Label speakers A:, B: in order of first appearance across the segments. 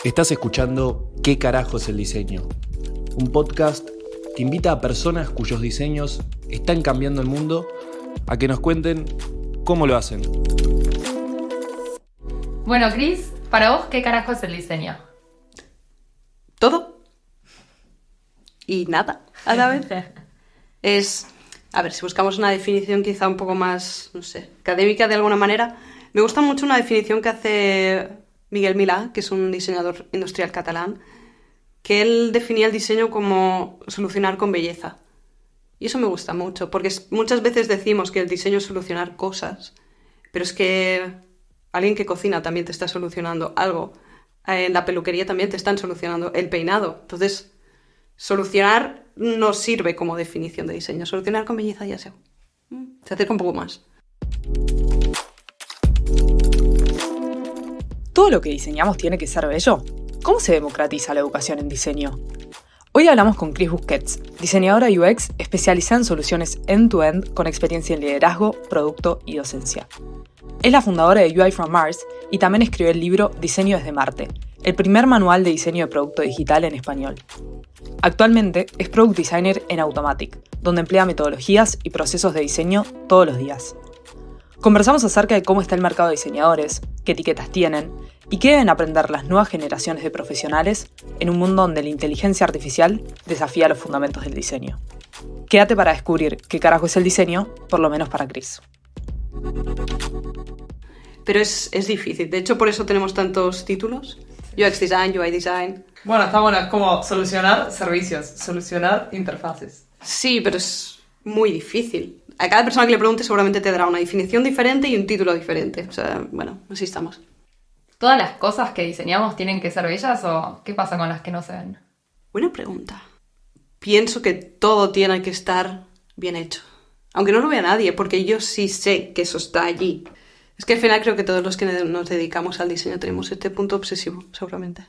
A: Estás escuchando ¿Qué carajo es el diseño? Un podcast que invita a personas cuyos diseños están cambiando el mundo a que nos cuenten cómo lo hacen.
B: Bueno, Cris, para vos, ¿qué carajo es el diseño?
C: Todo y nada a la vez. Si buscamos una definición quizá un poco más, académica de alguna manera, me gusta mucho una definición que hace Miguel Milà, que es un diseñador industrial catalán, que él definía el diseño como solucionar con belleza. Y eso me gusta mucho, porque muchas veces decimos que el diseño es solucionar cosas, pero es que alguien que cocina también te está solucionando algo. En la peluquería también te están solucionando el peinado. Entonces, solucionar no sirve como definición de diseño. Solucionar con belleza ya se acerca un poco más.
D: ¿Todo lo que diseñamos tiene que ser bello? ¿Cómo se democratiza la educación en diseño? Hoy hablamos con Cris Busquets, diseñadora UX especializada en soluciones end-to-end con experiencia en liderazgo, producto y docencia. Es la fundadora de UI from Mars y también escribió el libro Diseño desde Marte, el primer manual de diseño de producto digital en español. Actualmente es Product Designer en Automattic, donde emplea metodologías y procesos de diseño todos los días. Conversamos acerca de cómo está el mercado de diseñadores, qué etiquetas tienen y qué deben aprender las nuevas generaciones de profesionales en un mundo donde la inteligencia artificial desafía los fundamentos del diseño. Quédate para descubrir qué carajo es el diseño, por lo menos para Cris.
C: Pero es difícil. De hecho, por eso tenemos tantos títulos. UX Design, UI Design.
E: Bueno, está bueno, es como solucionar servicios, solucionar interfaces.
C: Sí, pero es muy difícil. A cada persona que le pregunte seguramente te dará una definición diferente y un título diferente. O sea, bueno, así estamos.
B: ¿Todas las cosas que diseñamos tienen que ser bellas o qué pasa con las que no se ven?
C: Buena pregunta. Pienso que todo tiene que estar bien hecho. Aunque no lo vea nadie, porque yo sí sé que eso está allí. Es que al final creo que todos los que nos dedicamos al diseño tenemos este punto obsesivo, seguramente.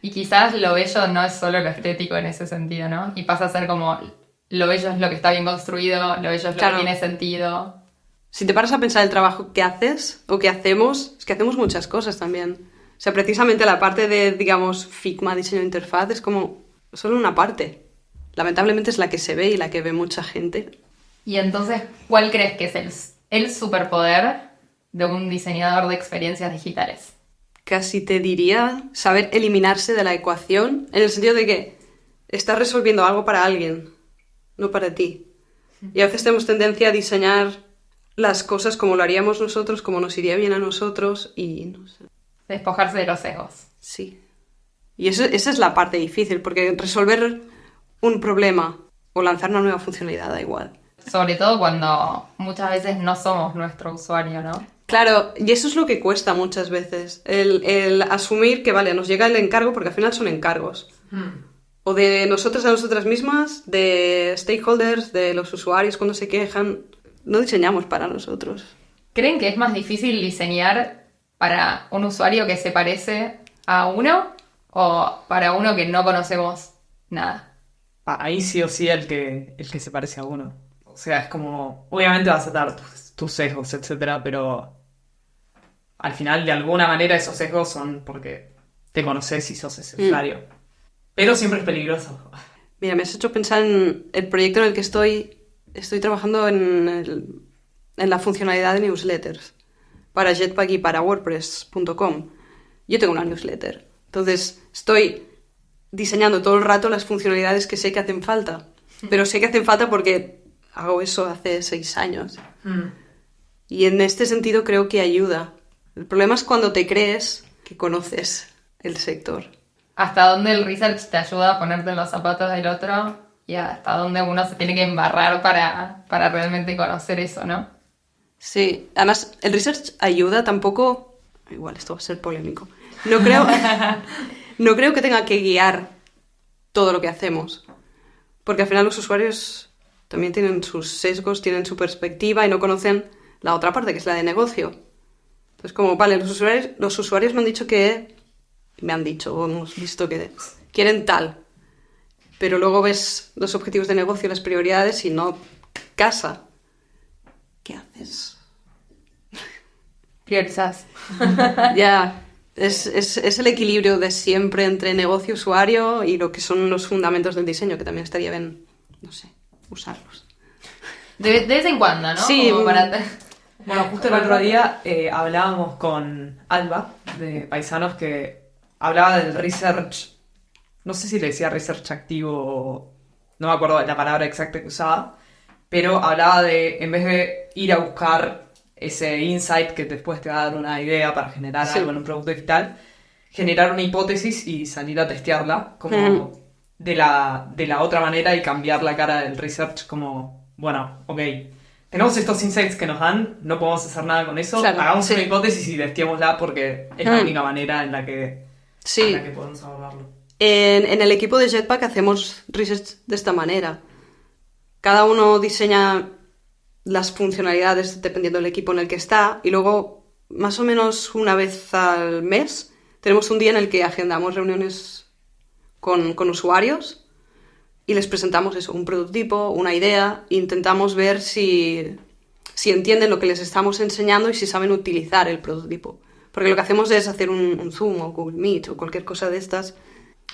B: Y quizás lo bello no es solo lo estético en ese sentido, ¿no? Y pasa a ser como lo bello es lo que está bien construido, lo bello es lo que tiene sentido.
C: Si te paras a pensar el trabajo que haces o que hacemos, es que hacemos muchas cosas también. O sea, precisamente la parte de, digamos, Figma, diseño de interfaz, es como solo una parte. Lamentablemente es la que se ve y la que ve mucha gente.
B: Y entonces, ¿cuál crees que es el superpoder de un diseñador de experiencias digitales?
C: Casi te diría saber eliminarse de la ecuación, en el sentido de que estás resolviendo algo para alguien, no para ti. Y a veces tenemos tendencia a diseñar las cosas como lo haríamos nosotros, como nos iría bien a nosotros y no sé.
B: Despojarse de los sesgos.
C: Sí. Y esa es la parte difícil, porque resolver un problema o lanzar una nueva funcionalidad da igual.
B: Sobre todo cuando muchas veces no somos nuestro usuario, ¿no?
C: Claro, y eso es lo que cuesta muchas veces. El asumir que, vale, nos llega el encargo, porque al final son encargos. O de nosotras a nosotras mismas, de stakeholders, de los usuarios cuando se quejan. No diseñamos para nosotros.
B: ¿Creen que es más difícil diseñar para un usuario que se parece a uno o para uno que no conocemos nada?
E: Ahí sí o sí el que se parece a uno. O sea, es como, obviamente vas a dar tus sesgos, etcétera, pero al final de alguna manera esos sesgos son porque te conoces y sos ese usuario. Pero siempre es peligroso.
C: Mira, me has hecho pensar en el proyecto en el que estoy trabajando en la funcionalidad de newsletters para Jetpack y para WordPress.com. Yo tengo una newsletter, entonces estoy diseñando todo el rato las funcionalidades que sé que hacen falta, pero sé que hacen falta porque hago eso hace 6 años. Y en este sentido creo que ayuda. El problema es cuando te crees que conoces el sector.
B: ¿Hasta dónde el research te ayuda a ponerte en los zapatos del otro? Y hasta dónde uno se tiene que embarrar para realmente conocer eso, ¿no?
C: Sí, además el research ayuda tampoco... Igual esto va a ser polémico. No creo que tenga que guiar todo lo que hacemos. Porque al final los usuarios también tienen sus sesgos, tienen su perspectiva y no conocen la otra parte, que es la de negocio. Entonces, como, vale, los usuarios me han dicho o hemos visto que quieren tal. Pero luego ves los objetivos de negocio, las prioridades y no casa. ¿Qué haces?
B: Priorizas.
C: Ya. Es el equilibrio de siempre entre negocio, usuario y lo que son los fundamentos del diseño, que también estaría bien, no sé, usarlos.
B: De vez en cuando, ¿no?
C: Sí,
B: Como para...
E: Bueno, justo el otro día hablábamos con Alba, de Paisanos, que hablaba del research, no sé si le decía research activo o no me acuerdo la palabra exacta que usaba, pero hablaba de, en vez de ir a buscar ese insight que después te va a dar una idea para generar algo en un producto digital, generar una hipótesis y salir a testearla como de la otra manera y cambiar la cara del research como, bueno, ok, tenemos estos insights que nos dan, no podemos hacer nada con eso,
C: Claro,
E: hagamos
C: sí.
E: una hipótesis y testeémosla porque es la única manera en la que podemos abordarlo.
C: En el equipo de Jetpack hacemos research de esta manera. Cada uno diseña las funcionalidades dependiendo del equipo en el que está y luego, más o menos una vez al mes, tenemos un día en el que agendamos reuniones con usuarios y les presentamos eso, un prototipo, una idea, e intentamos ver si entienden lo que les estamos enseñando y si saben utilizar el prototipo. Porque lo que hacemos es hacer un Zoom o Google Meet o cualquier cosa de estas.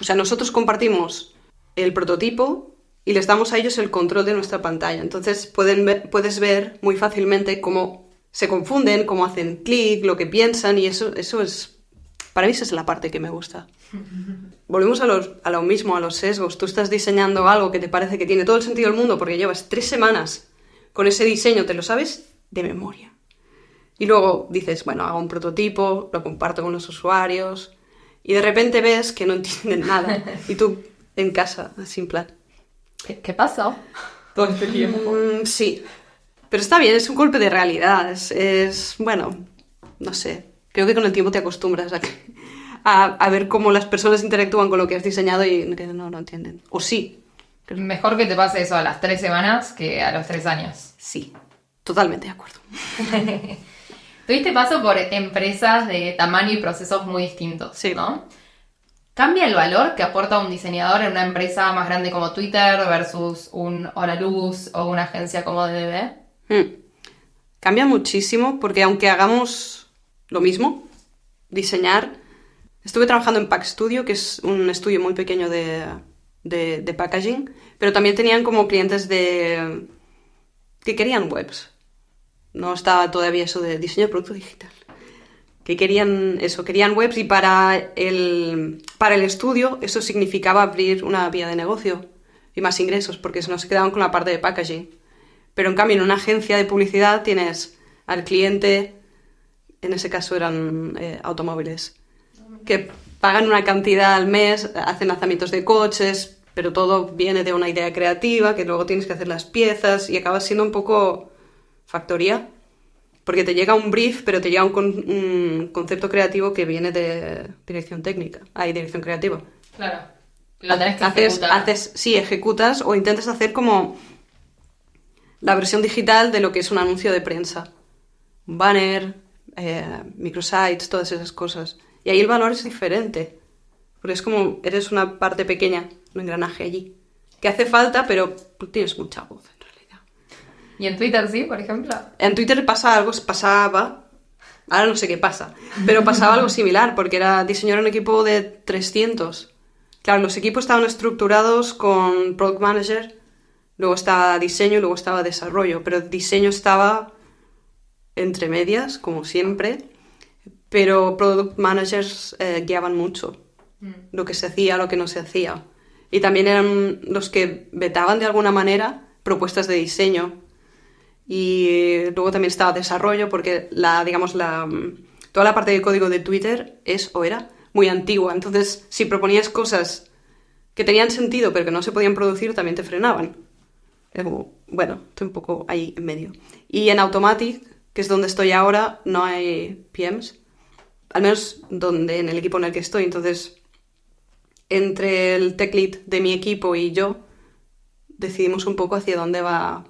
C: O sea, nosotros compartimos el prototipo y les damos a ellos el control de nuestra pantalla. Entonces puedes ver muy fácilmente cómo se confunden, cómo hacen clic, lo que piensan y eso es... Para mí esa es la parte que me gusta. Volvemos a lo mismo, a los sesgos. Tú estás diseñando algo que te parece que tiene todo el sentido del mundo porque llevas 3 semanas con ese diseño, te lo sabes de memoria. Y luego dices, bueno, hago un prototipo, lo comparto con los usuarios y de repente ves que no entienden nada. Y tú en casa, así en plan...
B: ¿Qué pasó?
E: Todo este tiempo.
C: Sí, pero está bien, es un golpe de realidad. Bueno, no sé. Creo que con el tiempo te acostumbras a ver cómo las personas interactúan con lo que has diseñado y que no entienden. O sí.
B: Mejor que te pase eso a las 3 semanas que a los 3 años.
C: Sí, totalmente de acuerdo.
B: Tuviste paso por empresas de tamaño y procesos muy distintos,
C: Sí.
B: ¿no? ¿Cambia el valor que aporta un diseñador en una empresa más grande como Twitter versus un Hora Luz o una agencia como DDB?
C: Cambia muchísimo porque aunque hagamos lo mismo, diseñar... Estuve trabajando en Pack Studio, que es un estudio muy pequeño de packaging, pero también tenían como clientes que querían webs. No estaba todavía eso de diseño de producto digital. Que querían webs y para el estudio eso significaba abrir una vía de negocio y más ingresos, porque no se quedaban con la parte de packaging. Pero en cambio en una agencia de publicidad tienes al cliente, en ese caso eran automóviles, que pagan una cantidad al mes, hacen lanzamientos de coches, pero todo viene de una idea creativa, que luego tienes que hacer las piezas y acabas siendo un poco factoría. Porque te llega un brief, pero te llega un concepto creativo que viene de dirección técnica. Dirección creativa.
B: Claro. Lo tenés que ejecutar.
C: Ejecutas o intentas hacer como la versión digital de lo que es un anuncio de prensa. Un banner, microsites, todas esas cosas. Y ahí el valor es diferente. Porque es como, eres una parte pequeña, un engranaje allí. Que hace falta, pero tienes mucha voz.
B: ¿Y en Twitter sí, por ejemplo?
C: En Twitter pasaba, ahora no sé qué pasa, pero pasaba algo similar, porque diseñar un equipo de 300. Claro, los equipos estaban estructurados con Product Manager, luego estaba diseño y luego estaba desarrollo, pero el diseño estaba entre medias, como siempre, pero Product Managers guiaban mucho lo que se hacía, lo que no se hacía. Y también eran los que vetaban de alguna manera propuestas de diseño. Y luego también estaba desarrollo, porque toda la parte de código de Twitter era muy antigua. Entonces, si proponías cosas que tenían sentido pero que no se podían producir, también te frenaban. Bueno, estoy un poco ahí en medio. Y en Automatic, que es donde estoy ahora, no hay PMs. Al menos en el equipo en el que estoy. Entonces, entre el tech lead de mi equipo y yo, decidimos un poco hacia dónde va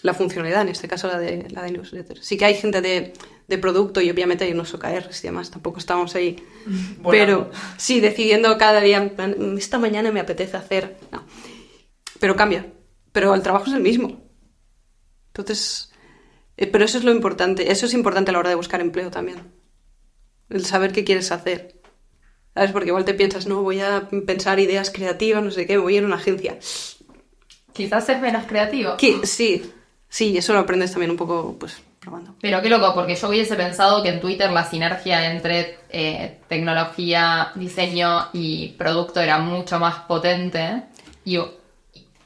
C: la funcionalidad, en este caso la de newsletter. Sí que hay gente de producto y obviamente hay unos OKRs y demás, tampoco estamos ahí. Bueno. Pero sí, decidiendo cada día, en plan, esta mañana me apetece hacer... No. Pero cambia. Pero el trabajo es el mismo. Entonces... pero eso es lo importante. Eso es importante a la hora de buscar empleo también. el saber qué quieres hacer. ¿Sabes? Porque igual te piensas, no, voy a pensar ideas creativas, no sé qué, voy a ir a una agencia.
B: Quizás es menos creativo.
C: Sí, eso lo aprendes también un poco, pues, probando.
B: Pero qué loco, porque yo hubiese pensado que en Twitter la sinergia entre tecnología, diseño y producto era mucho más potente. Y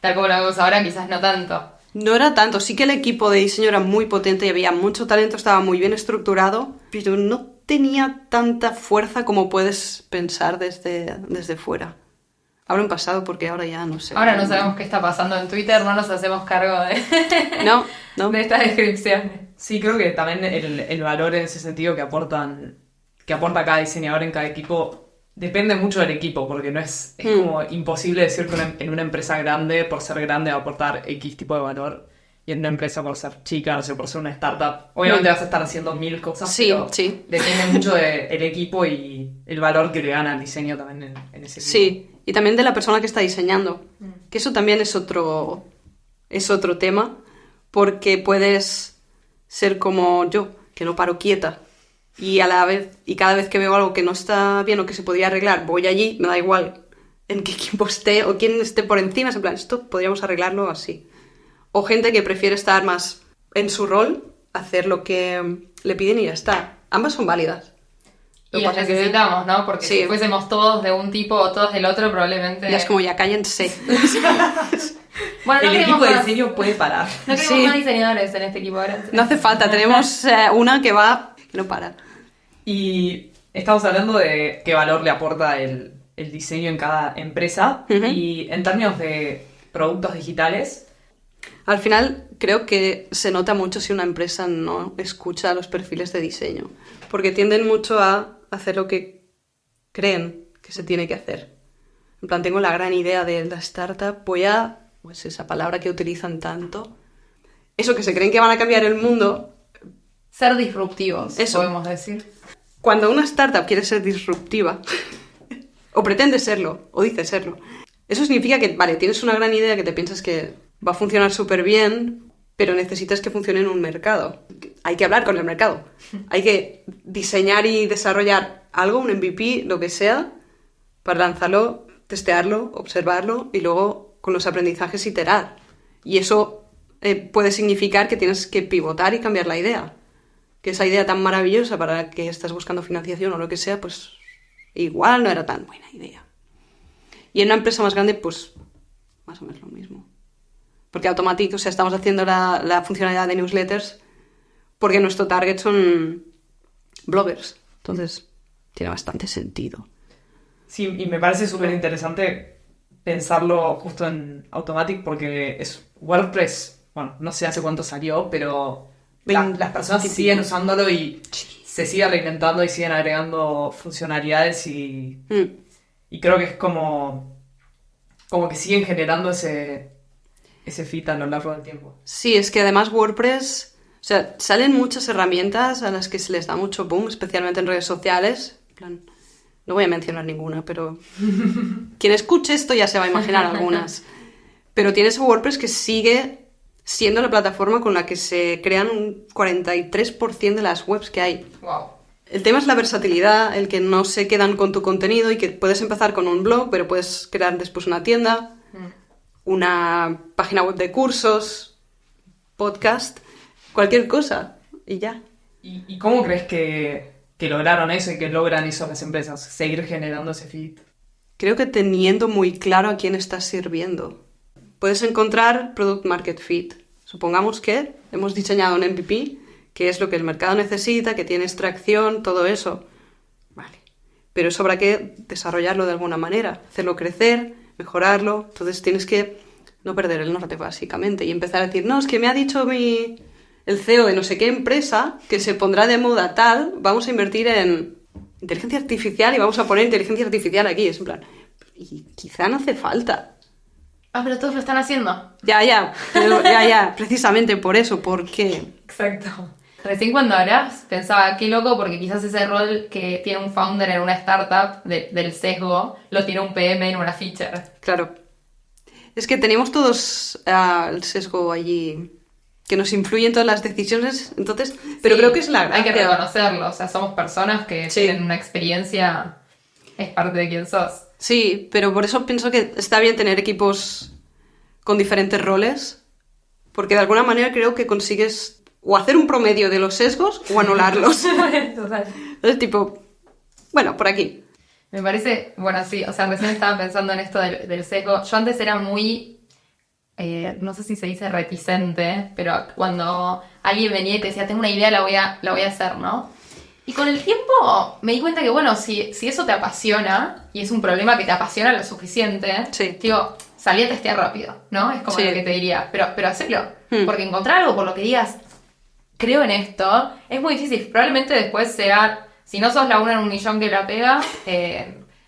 B: tal como lo vemos ahora, quizás no tanto.
C: No era tanto, sí que el equipo de diseño era muy potente y había mucho talento, estaba muy bien estructurado, pero no tenía tanta fuerza como puedes pensar desde fuera. Hablo en pasado porque ahora ya no sé.
B: Ahora no sabemos qué está pasando en Twitter, no nos hacemos cargo
C: No.
B: de estas descripciones.
E: Sí, creo que también el valor en ese sentido que aporta cada diseñador en cada equipo depende mucho del equipo, porque no es como imposible decir que en una empresa grande, por ser grande, va a aportar X tipo de valor, y en una empresa por ser chica, no sé, por ser una startup, obviamente vas a estar haciendo 1000 cosas, pero depende mucho del equipo y el valor que le gana el diseño también en ese equipo.
C: Sí, y también de la persona que está diseñando, que eso también es otro tema, porque puedes ser como yo, que no paro quieta, y cada vez que veo algo que no está bien o que se podría arreglar, voy allí, me da igual en qué equipo esté o quién esté por encima, es en plan, esto podríamos arreglarlo así. O gente que prefiere estar más en su rol, hacer lo que le piden y ya está. Ambas son válidas.
B: Y las necesitamos, ¿no? Porque si fuésemos todos de un tipo o todos del otro, probablemente...
C: Ya es como, ya cállense.
B: Bueno, no
E: el equipo de diseño puede parar.
B: No queremos más diseñadores en este equipo ahora.
C: No hace falta, tenemos una que no para.
E: Y estamos hablando de qué valor le aporta el diseño en cada empresa. Y en términos de productos digitales...
C: Al final, creo que se nota mucho si una empresa no escucha los perfiles de diseño. Porque tienden mucho a hacer lo que creen que se tiene que hacer. En plan, tengo la gran idea de la startup, pues esa palabra que utilizan tanto, eso que se creen que van a cambiar el mundo.
B: Ser disruptivos,
C: eso.
B: Podemos decir.
C: Cuando una startup quiere ser disruptiva, o pretende serlo, o dice serlo, eso significa que, vale, tienes una gran idea que te piensas que va a funcionar súper bien, pero necesitas que funcione en un mercado. Hay que hablar con el mercado. Hay que diseñar y desarrollar algo, un MVP, lo que sea, para lanzarlo, testearlo, observarlo y luego con los aprendizajes iterar. Y eso puede significar que tienes que pivotar y cambiar la idea. Que esa idea tan maravillosa para la que estás buscando financiación o lo que sea, pues igual no era tan buena idea. Y en una empresa más grande, pues más o menos lo mismo. Porque Automatic, o sea, estamos haciendo la funcionalidad de newsletters porque nuestro target son bloggers. Entonces, tiene bastante sentido.
E: Sí, y me parece súper interesante pensarlo justo en Automatic porque es WordPress, bueno, no sé hace cuánto salió, pero las personas siguen usándolo y se sigue reinventando y siguen agregando funcionalidades y creo que es como que siguen generando ese fit a lo largo del tiempo.
C: Sí, es que además WordPress, o sea, salen muchas herramientas a las que se les da mucho boom, especialmente en redes sociales. En plan, no voy a mencionar ninguna, pero quien escuche esto ya se va a imaginar algunas. Pero tienes a WordPress que sigue siendo la plataforma con la que se crean un 43% de las webs que hay.
B: Wow.
C: El tema es la versatilidad, el que no se quedan con tu contenido y que puedes empezar con un blog, pero puedes crear después una tienda, una página web de cursos, podcast, cualquier cosa y ya.
E: ¿Y cómo crees que lograron eso y que logran eso las empresas? Seguir generando ese feed.
C: Creo que teniendo muy claro a quién estás sirviendo. Puedes encontrar Product Market Fit. Supongamos que hemos diseñado un MVP, que es lo que el mercado necesita, que tiene extracción, todo eso. Vale. Pero eso habrá que desarrollarlo de alguna manera, hacerlo crecer, mejorarlo. Entonces tienes que no perder el norte, básicamente, y empezar a decir, no, es que me ha dicho el CEO de no sé qué empresa que se pondrá de moda tal, vamos a invertir en inteligencia artificial y vamos a poner inteligencia artificial aquí. Es en plan, y quizá no hace falta.
B: Pero todos lo están haciendo.
C: Ya, precisamente por eso, ¿por qué?
B: Exacto. Recién cuando hablas pensaba, qué loco, porque quizás ese rol que tiene un founder en una startup del sesgo, lo tiene un PM en una feature.
C: Claro. Es que tenemos todos el sesgo allí que nos influye en todas las decisiones, entonces, pero
B: Sí,
C: creo que es la
B: hay que
C: gracia.
B: reconocerlo, o sea, somos personas que
C: Sí.
B: tienen una experiencia, es parte de quién sos.
C: Sí, pero por eso pienso que está bien tener equipos con diferentes roles, porque de alguna manera creo que consigues o hacer un promedio de los sesgos o anularlos.
B: Total.
C: Entonces, tipo, bueno, por aquí.
B: Me parece, bueno, sí, o sea, recién estaba pensando en esto del sesgo. Yo antes era muy, no sé si se dice reticente, pero cuando alguien venía y te decía, tengo una idea, la voy a hacer, ¿no? Y con el tiempo me di cuenta que, bueno, si eso te apasiona, y es un problema que te apasiona lo suficiente,
C: Sí.
B: digo, salí a testear rápido, ¿no? Es como
C: Sí.
B: lo que te diría, pero hacelo.
C: Hmm.
B: Porque encontrar algo por lo que digas, creo en esto, es muy difícil. Probablemente después sea, si no sos la una en un millón que la pega,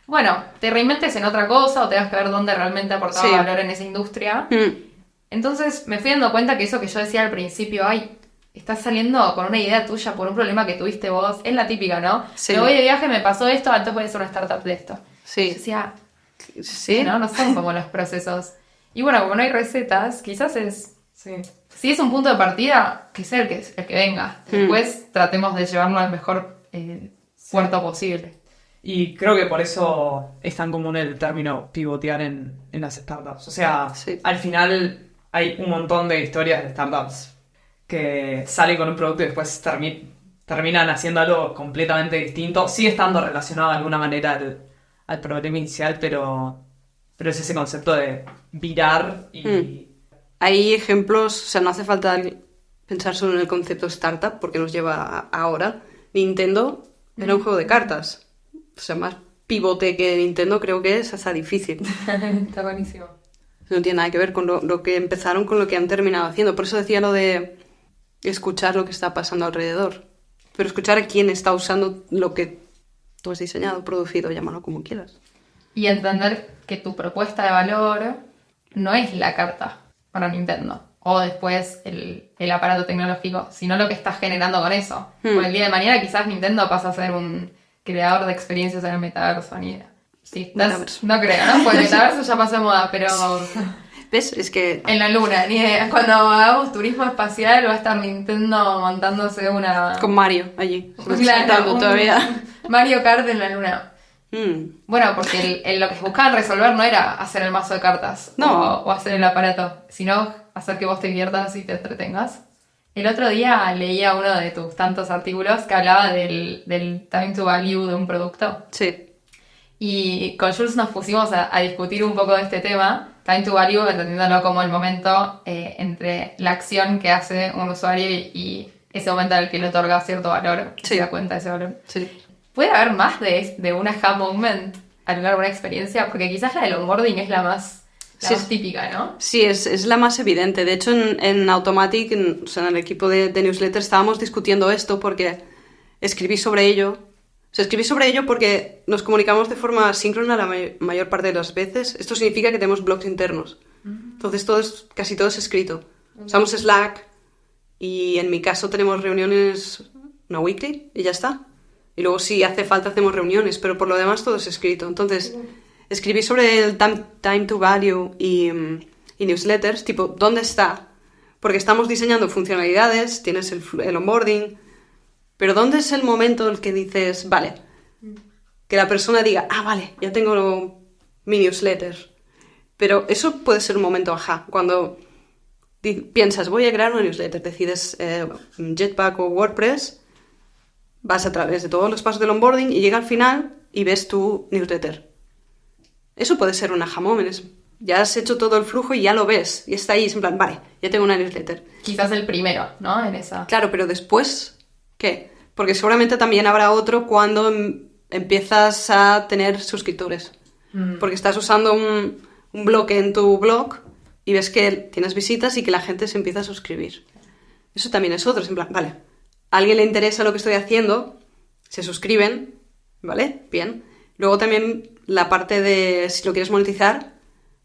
B: bueno, te reinventes en otra cosa o tengas que ver dónde realmente aportaba
C: Sí.
B: valor en esa industria. Entonces me fui dando cuenta que eso que yo decía al principio, ay, estás saliendo con una idea tuya por un problema que tuviste vos, es la típica, ¿no?
C: Sí.
B: Me voy de viaje, me pasó esto, entonces voy a hacer una startup de esto. Yo
C: Sí,
B: decía,
C: sí.
B: ¿no? No son como los procesos. Y bueno, como no hay recetas, quizás es...
E: Sí.
B: Si es un punto de partida, que sea el que venga. Después tratemos de llevarlo al mejor puerto posible.
E: Y creo que por eso es tan común el término pivotear en las startups. O sea,
C: Sí.
E: al final hay un montón de historias de startups que salen con un producto y después terminan haciendo algo completamente distinto. Sigue estando relacionado de alguna manera al problema inicial, pero es ese concepto de virar y...
C: Hay ejemplos, o sea, no hace falta pensar solo en el concepto startup porque nos lleva ahora. Nintendo era un juego de cartas. O sea, más pivote que Nintendo creo que es hasta difícil.
B: Está buenísimo.
C: No tiene nada que ver con lo que empezaron con lo que han terminado haciendo. Por eso decía lo de escuchar lo que está pasando alrededor. Pero escuchar a quién está usando lo que tú has diseñado, producido, llámalo como quieras.
B: Y entender que tu propuesta de valor no es la carta para Nintendo. O después el aparato tecnológico, sino lo que estás generando con eso. Porque el día de mañana quizás Nintendo pasa a ser un creador de experiencias en el metaverso. Ni idea. Sí,
C: Metaverso.
B: no creo, ¿no? Porque el metaverso ya pasó de moda, pero
C: ¿Ves? Es que...
B: en la luna, ni idea. Cuando hagamos turismo espacial va a estar Nintendo montándose una...
C: Con Mario allí.
B: Claro,
C: saltando
B: un
C: todavía.
B: Mario Kart en la luna.
C: Mm.
B: Bueno, porque lo que buscaban resolver no era hacer el mazo de cartas
C: No.
B: o hacer el aparato, sino hacer que vos te diviertas y te entretengas. El otro día leía uno de tus tantos artículos que hablaba del time to value de un producto.
C: Sí.
B: Y con Jules nos pusimos a discutir un poco de este tema, time to value, entendiéndolo como el momento entre la acción que hace un usuario y ese momento en el que le otorga cierto valor,
C: Sí.
B: se da cuenta de ese valor.
C: Sí.
B: ¿Puede haber más de un aha moment a lo largo de una experiencia? Porque quizás la del onboarding es la más
C: Sí.
B: más típica, ¿no?
C: Sí, es la más evidente. De hecho, en Automatic, o sea, en el equipo de newsletter, estábamos discutiendo esto porque escribí sobre ello. O sea, escribí sobre ello porque nos comunicamos de forma síncrona la mayor parte de las veces. Esto significa que tenemos blogs internos. Entonces, casi todo es escrito. Usamos Slack y en mi caso tenemos reuniones una weekly y ya está. Y luego si hace falta hacemos reuniones, pero por lo demás todo es escrito. Entonces, escribí sobre el time to value y newsletters, tipo, ¿dónde está? Porque estamos diseñando funcionalidades, tienes el onboarding, pero ¿dónde es el momento en el que dices, vale, que la persona diga, ah, vale, ya tengo mi newsletter? Pero eso puede ser un momento ajá, cuando piensas, voy a crear una newsletter, decides Jetpack o WordPress, vas a través de todos los pasos del onboarding y llega al final y ves tu newsletter. Eso puede ser un aha moment. Ya has hecho todo el flujo y ya lo ves. Y está ahí, es en plan, vale, ya tengo una newsletter.
B: Quizás el primero, ¿no? En esa.
C: Claro, pero después, ¿qué? Porque seguramente también habrá otro cuando empiezas a tener suscriptores. Porque estás usando un bloque en tu blog y ves que tienes visitas y que la gente se empieza a suscribir. Eso también es otro. Es en plan, vale, a alguien le interesa lo que estoy haciendo, se suscriben, ¿vale? Bien. Luego también la parte de si lo quieres monetizar,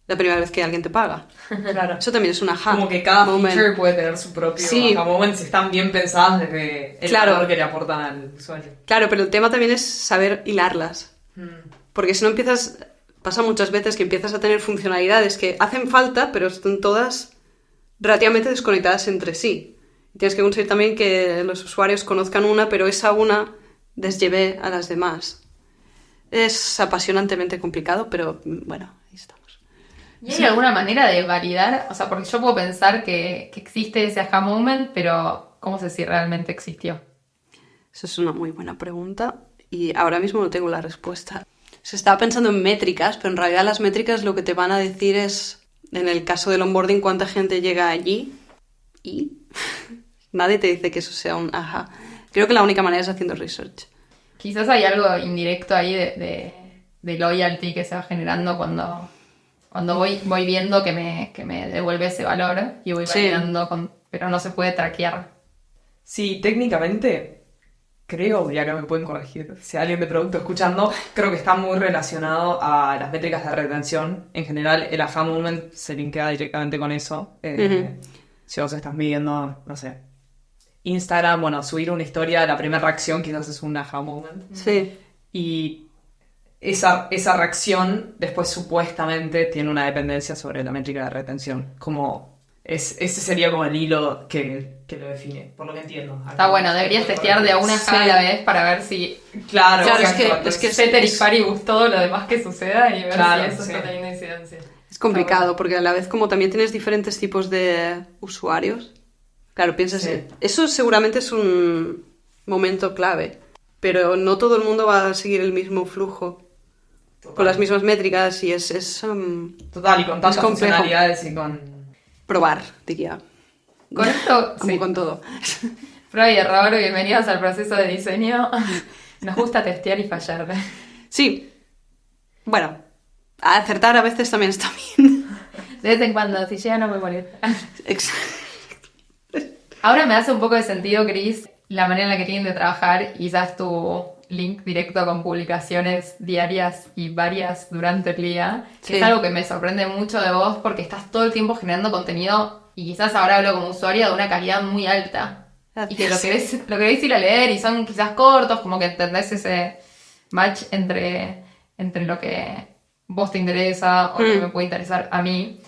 C: la primera vez que alguien te paga.
E: Claro.
C: Eso también es un aha
E: Como que cada
C: moment.
E: feature puede tener su propio
C: Sí.
E: aha moment si están bien pensadas desde el
C: Claro.
E: valor que le aportan al usuario.
C: Claro, pero el tema también es saber hilarlas. Porque si no pasa muchas veces que empiezas a tener funcionalidades que hacen falta, pero están todas relativamente desconectadas entre sí. Tienes que conseguir también que los usuarios conozcan una, pero esa una les lleve a las demás. Es apasionantemente complicado, pero bueno, ahí estamos.
B: ¿Y hay alguna manera de validar? O sea, porque yo puedo pensar que existe ese aha moment, pero ¿cómo sé si realmente existió?
C: Esa es una muy buena pregunta y ahora mismo no tengo la respuesta. Se estaba pensando en métricas, pero en realidad las métricas lo que te van a decir es, en el caso del onboarding, cuánta gente llega allí y nadie te dice que eso sea un aha. Creo que la única manera es haciendo research.
B: Quizás hay algo indirecto ahí de loyalty que se va generando cuando voy viendo que me devuelve ese valor y voy validando, pero no se puede traquear.
E: Sí, técnicamente, creo, y acá me pueden corregir, si hay alguien de producto escuchando, creo que está muy relacionado a las métricas de retención. En general, el aha moment se linkea directamente con eso. Si vos estás midiendo, no sé, Instagram, bueno, subir una historia, la primera reacción quizás es un aha moment.
C: Sí.
E: Y esa reacción después supuestamente tiene una dependencia sobre la métrica de retención. Ese sería como el hilo que lo define, por lo que entiendo.
B: Está bueno, deberías testear de a una a la vez para ver si...
E: Claro,
C: es que
B: ceteris paribus todo lo demás que suceda y ver
E: Claro,
B: si eso
E: sí.
B: está teniendo incidencia.
C: Es complicado porque a la vez como también tienes diferentes tipos de usuarios, claro, piensas,
E: Sí.
C: eso seguramente es un momento clave, pero no todo el mundo va a seguir el mismo flujo con las mismas métricas y es
E: Total, y con tantas
C: complejo.
E: funcionalidades y con...
C: probar, diría.
B: Con esto,
C: Como
B: sí.
C: con todo.
B: Prueba y error, bienvenidos al proceso de diseño. Nos gusta testear y fallar.
C: Sí. Bueno, acertar a veces también está bien.
B: De vez en cuando, si llega no me molesta.
C: Ex-
B: Ahora me hace un poco de sentido, Chris, la manera en la que tienen de trabajar y quizás tu link directo con publicaciones diarias y varias durante el día, que
C: Sí.
B: es algo que me sorprende mucho de vos porque estás todo el tiempo generando contenido y quizás ahora hablo como usuaria de una calidad muy alta. Y que lo querés ir a leer y son quizás cortos, como que entendés ese match entre lo que vos te interesa o lo que me puede interesar a mí.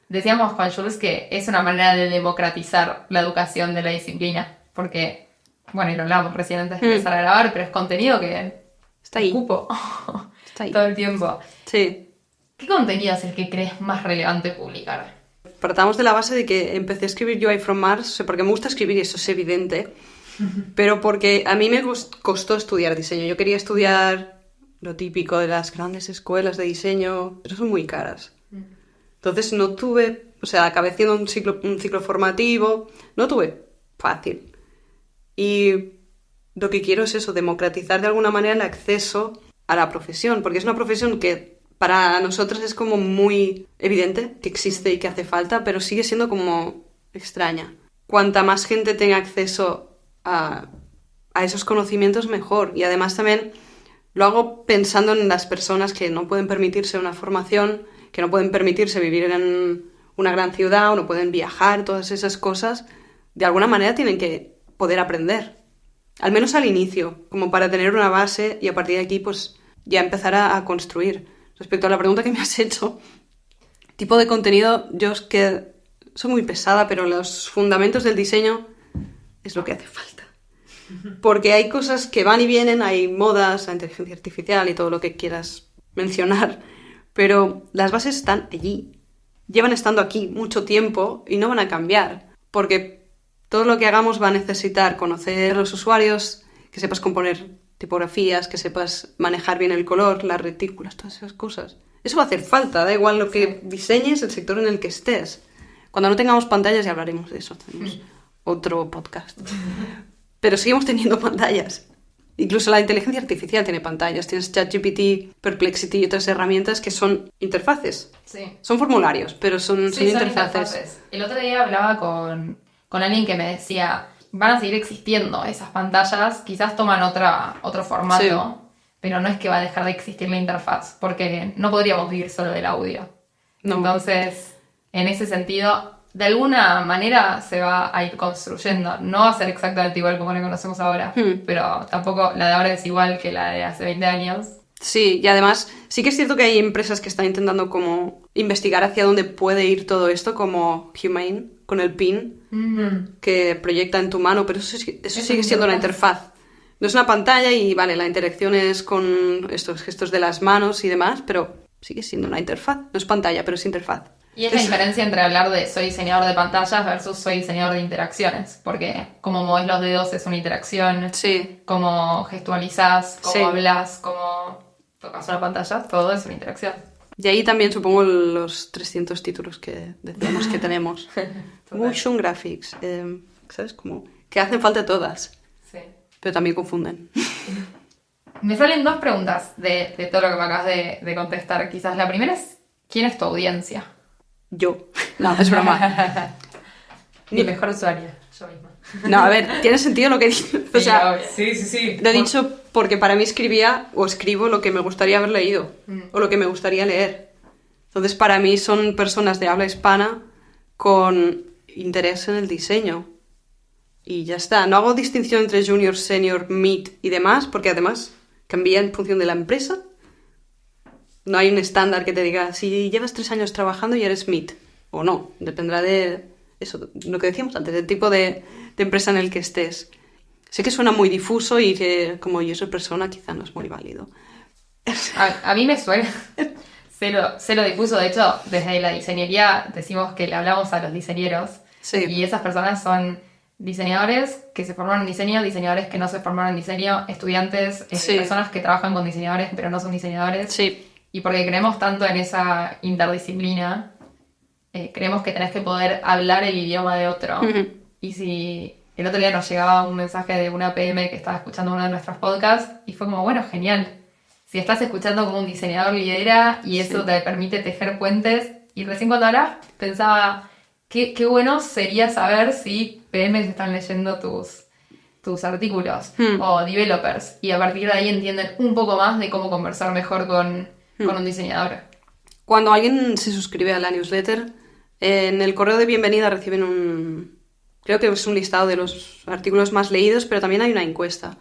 B: Decíamos con Jules que es una manera de democratizar la educación de la disciplina, porque, bueno, y lo hablamos recién antes de empezar a grabar, pero es contenido que
C: Está ahí.
B: ocupo
C: Está ahí.
B: todo el tiempo.
C: Sí.
B: ¿Qué contenido es el que crees más relevante publicar?
C: Partamos de la base de que empecé a escribir UI from Mars, o sea, porque me gusta escribir y eso es evidente, pero porque a mí me costó estudiar diseño. Yo quería estudiar lo típico de las grandes escuelas de diseño, pero son muy caras. Entonces no tuve, o sea, acabé haciendo un ciclo formativo, no tuve fácil. Y lo que quiero es eso, democratizar de alguna manera el acceso a la profesión, porque es una profesión que para nosotros es como muy evidente que existe y que hace falta, pero sigue siendo como extraña. Cuanta más gente tenga acceso a esos conocimientos, mejor. Y además también lo hago pensando en las personas que no pueden permitirse una formación, que no pueden permitirse vivir en una gran ciudad o no pueden viajar, todas esas cosas. De alguna manera tienen que poder aprender. Al menos al inicio, como para tener una base y a partir de aquí pues ya empezar a construir. Respecto a la pregunta que me has hecho, tipo de contenido, yo es que soy muy pesada, pero los fundamentos del diseño es lo que hace falta. Porque hay cosas que van y vienen, hay modas, la inteligencia artificial y todo lo que quieras mencionar, pero las bases están allí. Llevan estando aquí mucho tiempo y no van a cambiar, porque todo lo que hagamos va a necesitar conocer a los usuarios, que sepas componer tipografías, que sepas manejar bien el color, las retículas, todas esas cosas. Eso va a hacer falta, da igual lo que diseñes, el sector en el que estés. Cuando no tengamos pantallas ya hablaremos de eso, tenemos otro podcast. Pero seguimos teniendo pantallas. Incluso la inteligencia artificial tiene pantallas. Tienes ChatGPT, Perplexity y otras herramientas que son interfaces.
B: Sí.
C: Son formularios, pero son interfaces.
B: El otro día hablaba con alguien que me decía, van a seguir existiendo esas pantallas, quizás toman otro formato,
C: Sí.
B: pero no es que va a dejar de existir la interfaz, porque no podríamos vivir solo del audio.
C: No.
B: Entonces, en ese sentido, de alguna manera se va a ir construyendo. No va a ser exactamente igual como la conocemos ahora, pero tampoco la de ahora es igual que la de hace 20 años.
C: Sí, y además sí que es cierto que hay empresas que están intentando como investigar hacia dónde puede ir todo esto, como Humane, con el pin que proyecta en tu mano, pero eso sigue siendo una interfaz. No es una pantalla y, vale, la interacción es con estos gestos de las manos y demás, pero sigue siendo una interfaz. No es pantalla, pero es interfaz.
B: Y es la diferencia entre hablar de soy diseñador de pantallas versus soy diseñador de interacciones, porque como mueves los dedos es una interacción,
C: Sí.
B: como gestualizas, como
C: Sí.
B: hablas, como tocas una pantalla, todo es una interacción.
C: Y ahí también supongo los 300 títulos que decíamos que tenemos. Motion Graphics, ¿sabes? Como que hacen falta todas,
B: Sí.
C: pero también confunden.
B: Me salen dos preguntas de todo lo que me acabas de contestar. Quizás la primera es, ¿quién es tu audiencia?
C: Yo. No, es broma.
B: Mi mejor usuaria, yo misma.
C: No, a ver, tiene sentido lo que dices. O
B: Sí,
C: sea,
B: obvio.
E: Sí.
C: lo he dicho porque para mí escribía o escribo lo que me gustaría haber leído o lo que me gustaría leer. Entonces, para mí son personas de habla hispana con interés en el diseño. Y ya está. No hago distinción entre junior, senior, mid y demás, porque además cambia en función de la empresa. No hay un estándar que te diga si llevas 3 años trabajando y eres mid o no. Dependerá de eso, lo que decíamos antes, del tipo de empresa en el que estés. Sé que suena muy difuso y que como yo soy persona quizá no es muy válido.
B: A mí me suena cero difuso. De hecho, desde la diseñería decimos que le hablamos a los diseñeros.
C: Sí.
B: Y esas personas son diseñadores que se formaron en diseño, diseñadores que no se formaron en diseño, estudiantes,
C: Sí.
B: personas que trabajan con diseñadores pero no son diseñadores.
C: Sí.
B: Y porque creemos tanto en esa interdisciplina, creemos que tenés que poder hablar el idioma de otro.
C: Ujú.
B: Y si el otro día nos llegaba un mensaje de una PM que estaba escuchando uno de nuestros podcasts y fue como, bueno, genial. Si estás escuchando como un diseñador lidera y eso te permite tejer puentes. Y recién cuando hablabas pensaba, qué bueno sería saber si PMs están leyendo tus artículos o developers. Y a partir de ahí entienden un poco más de cómo conversar mejor con un diseñador.
C: Cuando alguien se suscribe a la newsletter, en el correo de bienvenida reciben creo que es un listado de los artículos más leídos, pero también hay una encuesta.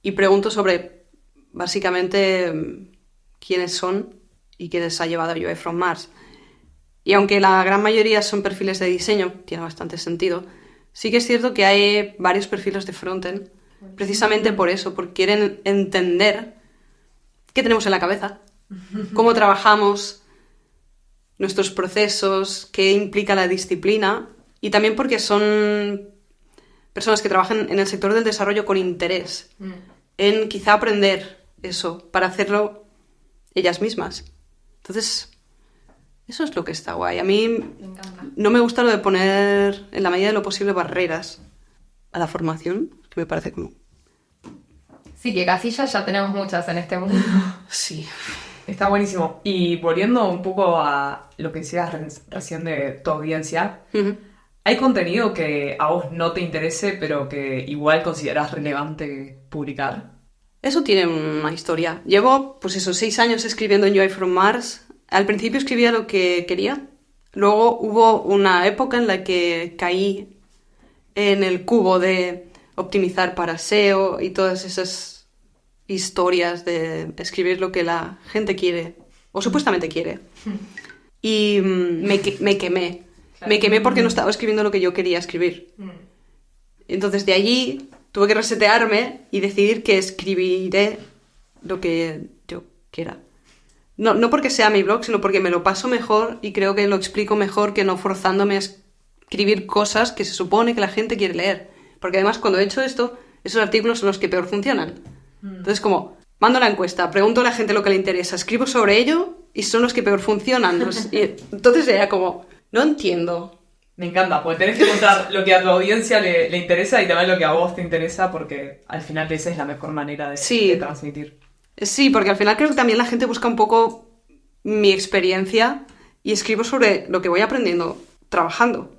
C: Y pregunto sobre, básicamente, quiénes son y qué les ha llevado a UI from Mars. Y aunque la gran mayoría son perfiles de diseño, tiene bastante sentido, sí que es cierto que hay varios perfiles de frontend, precisamente por eso, porque quieren entender qué tenemos en la cabeza, cómo trabajamos, nuestros procesos, qué implica la disciplina, y también porque son personas que trabajan en el sector del desarrollo con interés en quizá aprender eso para hacerlo ellas mismas. Entonces, eso es lo que está guay. A mí
B: Me encanta.
C: no me gusta lo de poner, en la medida de lo posible, barreras a la formación, que me parece como...
B: Sí, que casillas ya tenemos muchas en este mundo.
C: Sí.
E: Está buenísimo. Y volviendo un poco a lo que decías recién de tu audiencia,
C: Ujú.
E: ¿hay contenido que a vos no te interese, pero que igual considerás relevante publicar?
C: Eso tiene una historia. Llevo, pues esos 6 años escribiendo en UI from Mars. Al principio escribía lo que quería. Luego hubo una época en la que caí en el cubo de optimizar para SEO y todas esas historias de escribir lo que la gente quiere o supuestamente quiere. Y me quemé. Me quemé porque no estaba escribiendo lo que yo quería escribir. Entonces de allí tuve que resetearme y decidir que escribiré lo que yo quiera. No porque sea mi blog, sino porque me lo paso mejor y creo que lo explico mejor que no forzándome a escribir cosas que se supone que la gente quiere leer. Porque además cuando he hecho esto, esos artículos son los que peor funcionan. Entonces como, mando la encuesta, pregunto a la gente lo que le interesa, escribo sobre ello y son los que peor funcionan. Y entonces era como, no entiendo.
E: Me encanta, porque tenés que contar lo que a tu audiencia le interesa y también lo que a vos te interesa, porque al final esa es la mejor manera de transmitir.
C: Sí, porque al final creo que también la gente busca un poco mi experiencia y escribo sobre lo que voy aprendiendo trabajando,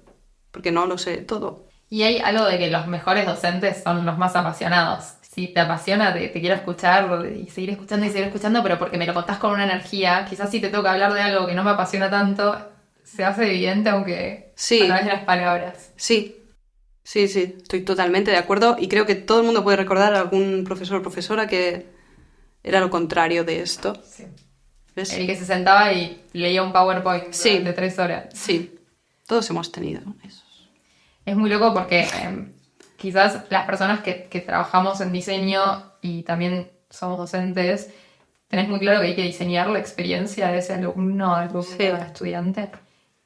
C: porque no lo sé todo.
B: Y hay algo de que los mejores docentes son los más apasionados. Si te apasiona, te quiero escuchar y seguir escuchando, pero porque me lo contás con una energía. Quizás si te toca hablar de algo que no me apasiona tanto, se hace evidente, aunque
C: Sí.
B: a través de las palabras.
C: Sí, estoy totalmente de acuerdo y creo que todo el mundo puede recordar a algún profesor o profesora que era lo contrario de esto.
B: Sí.
C: ¿Ves?
B: El que se sentaba y leía un PowerPoint
C: Sí.
B: durante 3 horas.
C: Sí, todos hemos tenido esos.
B: Es muy loco porque quizás las personas que trabajamos en diseño y también somos docentes, tenés muy claro que hay que diseñar la experiencia de ese alumno, estudiante.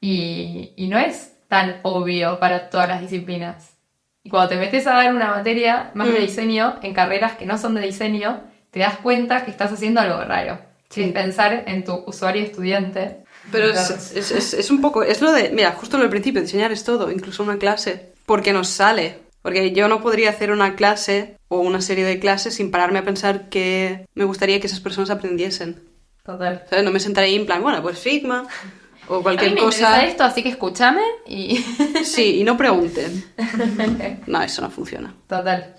B: Y no es tan obvio para todas las disciplinas. Y cuando te metes a dar una materia más de diseño, en carreras que no son de diseño, te das cuenta que estás haciendo algo raro. Sin pensar en tu usuario estudiante.
C: Pero es un poco, es lo de, mira, justo en el principio, diseñar es todo, incluso una clase, porque nos sale. Porque yo no podría hacer una clase o una serie de clases sin pararme a pensar que me gustaría que esas personas aprendiesen.
B: Total.
C: ¿Sabes? No me sentaré ahí en plan, bueno, pues Figma o cualquier
B: a mí me
C: cosa.
B: interesa esto, así que escúchame y...
C: Sí, y no pregunten. No, eso no funciona.
B: Total.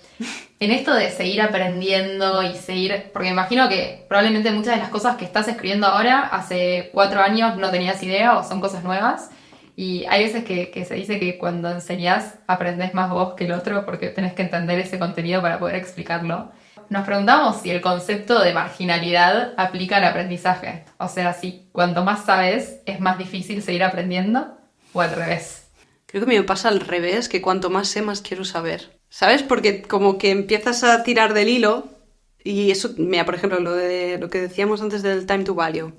B: En esto de seguir aprendiendo y seguir... Porque me imagino que probablemente muchas de las cosas que estás escribiendo ahora, hace 4 años no tenías idea o son cosas nuevas. Y hay veces que se dice que cuando enseñás aprendés más vos que el otro porque tenés que entender ese contenido para poder explicarlo. Nos preguntamos si el concepto de marginalidad aplica al aprendizaje. O sea, si cuanto más sabes es más difícil seguir aprendiendo o al revés.
C: Creo que a mí me pasa al revés, que cuanto más sé, más quiero saber. ¿Sabes? Porque como que empiezas a tirar del hilo y eso, mira, por ejemplo, lo que decíamos antes del time to value.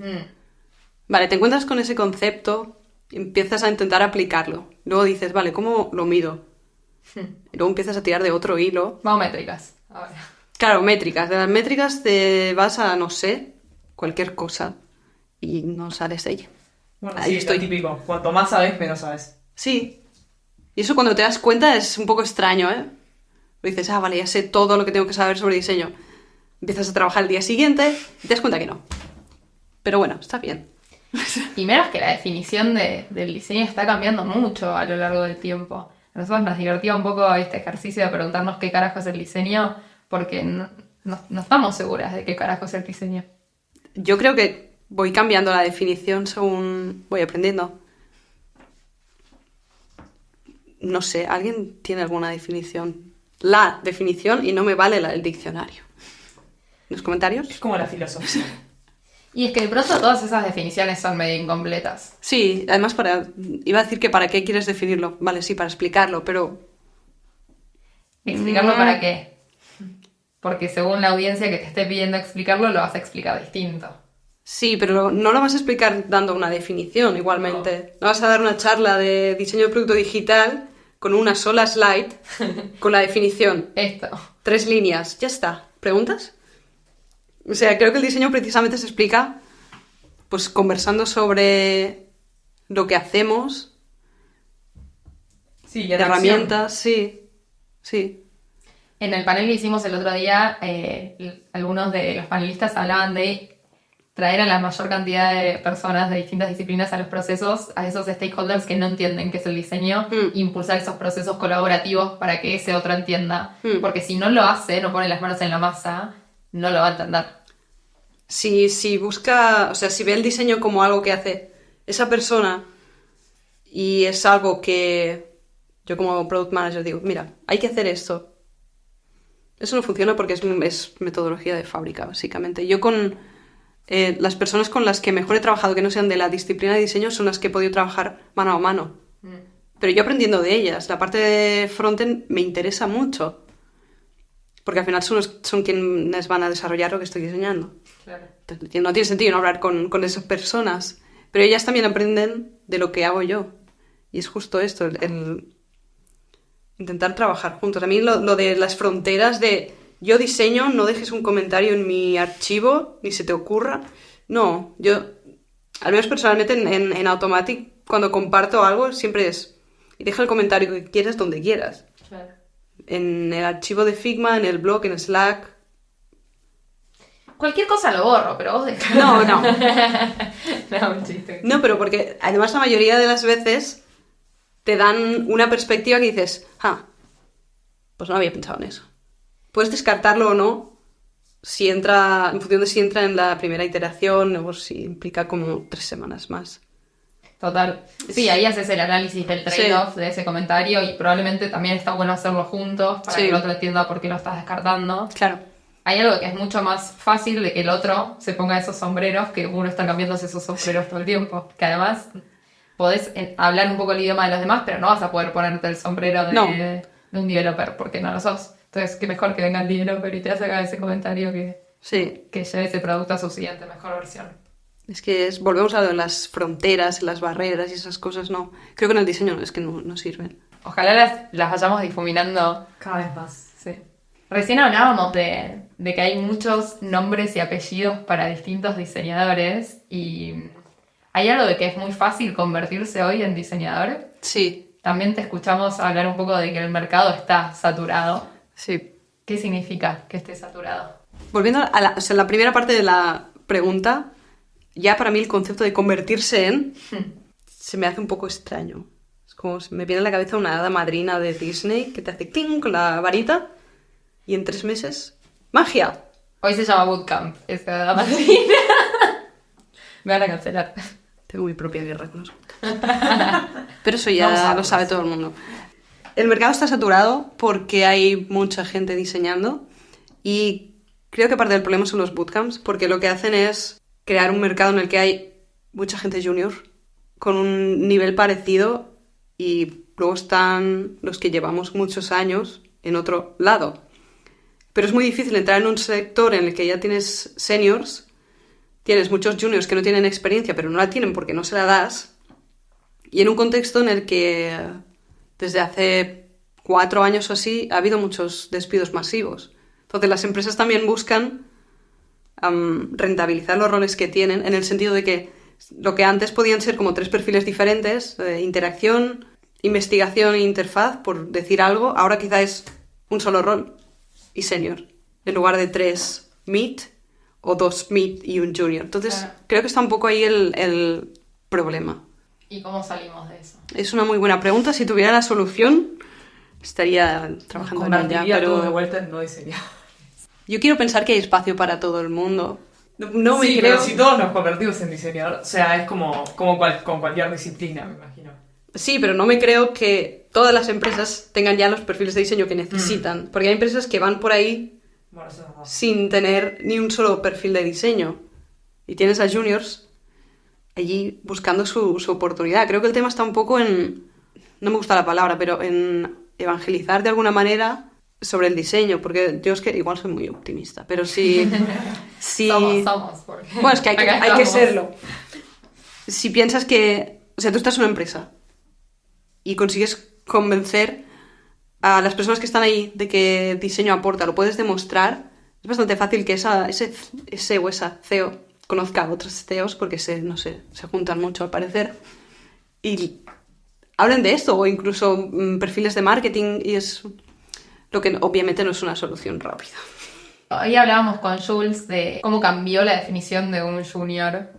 C: Vale, te encuentras con ese concepto, empiezas a intentar aplicarlo. Luego dices, vale, ¿cómo lo mido? Y luego empiezas a tirar de otro hilo.
B: Vamos métricas ahora.
C: Claro, métricas. De las métricas te vas a, no sé, cualquier cosa y no sales de ella.
E: Bueno,
C: Ahí
E: sí,
C: estoy.
E: es lo típico. Cuanto más sabes, menos sabes.
C: Sí. Y eso cuando te das cuenta es un poco extraño, ¿eh? Dices, vale, ya sé todo lo que tengo que saber sobre diseño. Empiezas a trabajar el día siguiente y te das cuenta que no. Pero bueno, está bien.
B: Y menos que la definición del diseño está cambiando mucho a lo largo del tiempo. A nosotros nos divertía un poco este ejercicio de preguntarnos qué carajo es el diseño, porque no estamos seguras de qué carajo es el diseño.
C: Yo creo que voy cambiando la definición según voy aprendiendo. No sé, ¿alguien tiene alguna definición? La definición y no me vale el diccionario. ¿En los comentarios?
E: Es como la filosofía.
B: Y es que de pronto todas esas definiciones son medio incompletas.
C: Sí, además iba a decir que para qué quieres definirlo. Vale, sí, para explicarlo, pero...
B: ¿Explicarlo para qué? Porque según la audiencia que te esté pidiendo explicarlo, lo vas a explicar distinto.
C: Sí, pero no lo vas a explicar dando una definición igualmente. No vas a dar una charla de diseño de producto digital con una sola slide con la definición.
B: Esto.
C: 3 líneas, ya está. ¿Preguntas? O sea, creo que el diseño precisamente se explica pues conversando sobre lo que hacemos,
E: Sí, y en
C: herramientas, sí.
B: En el panel que hicimos el otro día, algunos de los panelistas hablaban de traer a la mayor cantidad de personas de distintas disciplinas a los procesos, a esos stakeholders que no entienden qué es el diseño, impulsar esos procesos colaborativos para que ese otro entienda. Porque si no lo hace, no pone las manos en la masa, no lo va a entender.
C: Si busca, o sea, si ve el diseño como algo que hace esa persona y es algo que yo como product manager digo, mira, hay que hacer esto. Eso no funciona porque es metodología de fábrica, básicamente. Yo con las personas con las que mejor he trabajado que no sean de la disciplina de diseño son las que he podido trabajar mano a mano. Pero yo aprendiendo de ellas. La parte de frontend me interesa mucho. Porque al final son quienes van a desarrollar lo que estoy diseñando.
B: Claro.
C: Entonces, no tiene sentido no hablar con esas personas. Pero ellas también aprenden de lo que hago yo. Y es justo esto, el intentar trabajar juntos. A mí lo de las fronteras de yo diseño, no dejes un comentario en mi archivo, ni se te ocurra. No, yo, al menos personalmente en Automattic, cuando comparto algo, siempre es, y deja el comentario que quieras donde quieras.
B: Claro.
C: En el archivo de Figma, en el blog, en Slack.
B: Cualquier cosa lo borro, pero vos dejás.
C: No.
B: No, un chiste.
C: No, pero porque además la mayoría de las veces te dan una perspectiva que dices, pues no había pensado en eso. Puedes descartarlo o no, si entra, en función de si entra en la primera iteración o si implica como 3 semanas más.
B: Total. Sí, ahí haces el análisis del trade-off de ese comentario y probablemente también está bueno hacerlo juntos para que el otro entienda por qué lo estás descartando.
C: Claro.
B: Hay algo que es mucho más fácil de que el otro se ponga esos sombreros que uno está cambiándose esos sombreros todo el tiempo. Que además podés hablar un poco el idioma de los demás, pero no vas a poder ponerte el sombrero
C: No.
B: de un developer, porque no lo sos. Entonces, qué mejor que venga el developer y te haga ese comentario
C: Sí,
B: que lleve ese producto a su siguiente mejor versión.
C: es que volvemos a lo de las fronteras, las barreras y esas cosas, no. Creo que en el diseño es que no sirven.
B: Ojalá las vayamos difuminando.
E: Cada vez más.
B: Sí. Recién hablábamos de que hay muchos nombres y apellidos para distintos diseñadores y hay algo de que es muy fácil convertirse hoy en diseñador.
C: Sí,
B: También te escuchamos hablar un poco de que el mercado está saturado.
C: sí.
B: ¿Qué significa que esté saturado?
C: Volviendo a la primera parte de la pregunta, ya para mí el concepto de convertirse en se me hace un poco extraño. Es como se me viene a la cabeza una hada madrina de Disney que te hace ting con la varita y en 3 meses ¡magia!
B: Hoy se llama Bootcamp, esa la madrina. Me van a cancelar.
C: Tengo mi propia guerra con los Pero eso
E: Vamos
C: ya
E: a
C: lo sabe todo el mundo. El mercado está saturado porque hay mucha gente diseñando y creo que parte del problema son los bootcamps, porque lo que hacen es crear un mercado en el que hay mucha gente junior con un nivel parecido y luego están los que llevamos muchos años en otro lado. Pero es muy difícil entrar en un sector en el que ya tienes seniors, tienes muchos juniors que no tienen experiencia, pero no la tienen porque no se la das, y en un contexto en el que desde hace 4 años o así ha habido muchos despidos masivos. Entonces las empresas también buscan rentabilizar los roles que tienen, en el sentido de que lo que antes podían ser como 3 perfiles diferentes, interacción, investigación e interfaz, por decir algo, ahora quizá es un solo rol y senior, en lugar de 3 mid o 2 mid y un junior. Entonces
B: Claro.
C: creo que está un poco ahí el problema.
B: ¿Y cómo salimos de eso?
C: Es una muy buena pregunta. Si tuviera la solución, estaría trabajando en ella,
E: Convertiría todo de
C: pero
E: vuelta en no diseñar.
C: yo quiero pensar que hay espacio para todo el mundo. No me
E: Sí,
C: creo...
E: pero si todos nos convertimos en diseñador, o sea, es como con cualquier disciplina, me imagino.
C: Sí, pero no me creo que todas las empresas tengan ya los perfiles de diseño que necesitan, porque hay empresas que van por ahí
E: Bueno, eso es verdad.
C: sin tener ni un solo perfil de diseño. Y tienes a juniors allí buscando su oportunidad. Creo que el tema está un poco en... No me gusta la palabra, pero en evangelizar de alguna manera sobre el diseño, porque yo es que igual soy muy optimista, pero sí...
B: Somos. Porque
C: Bueno, es que hay
B: acá
C: que
B: estamos.
C: serlo. Si piensas que... O sea, tú estás en una empresa y consigues convencer a las personas que están ahí de que diseño aporta, lo puedes demostrar, es bastante fácil que ese o esa CEO conozca a otros CEOs porque se juntan mucho al parecer y hablen de esto, o incluso perfiles de marketing, y es lo que obviamente no es una solución rápida.
B: Hoy hablábamos con Jules de cómo cambió la definición de un junior.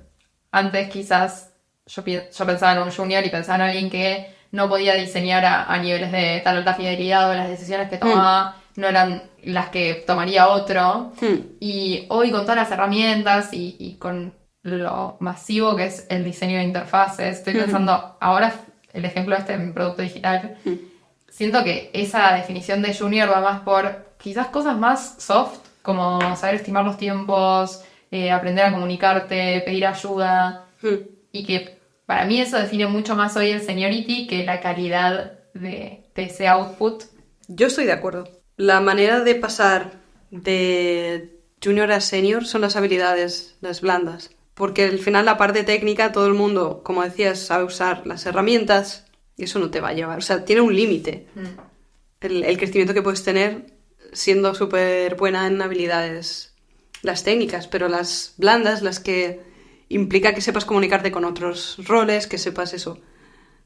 B: Antes quizás yo pensaba en un junior y pensaba en alguien que no podía diseñar a niveles de tan alta fidelidad, o las decisiones que tomaba no eran las que tomaría otro. Y hoy con todas las herramientas y con lo masivo que es el diseño de interfaces, estoy pensando, ahora el ejemplo este en producto digital, siento que esa definición de junior va más por quizás cosas más soft, como saber estimar los tiempos, aprender a comunicarte, pedir ayuda, y que para mí eso define mucho más hoy el seniority que la calidad de ese output.
C: Yo estoy de acuerdo. La manera de pasar de junior a senior son las habilidades, las blandas. Porque al final la parte técnica, todo el mundo, como decías, sabe usar las herramientas y eso no te va a llevar. O sea, tiene un límite el crecimiento que puedes tener siendo súper buena en habilidades, las técnicas, pero las blandas, las que implica que sepas comunicarte con otros roles, que sepas eso,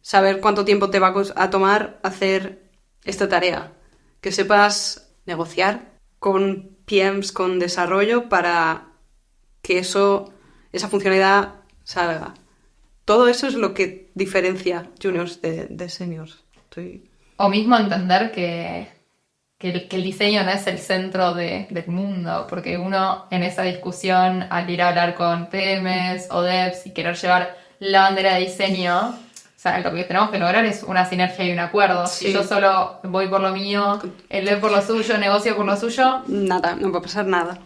C: saber cuánto tiempo te va a tomar hacer esta tarea, que sepas negociar con PMs, con desarrollo, para que esa funcionalidad salga. Todo eso es lo que diferencia juniors de seniors.
B: O mismo entender que el diseño no es el centro del mundo, porque uno en esa discusión, al ir a hablar con PMs o devs y querer llevar la bandera de diseño, o sea, lo que tenemos que lograr es una sinergia y un acuerdo.
C: Sí.
B: Si yo solo voy por lo mío, el dev por lo suyo, negocio por lo suyo,
C: Nada, no va a pasar nada.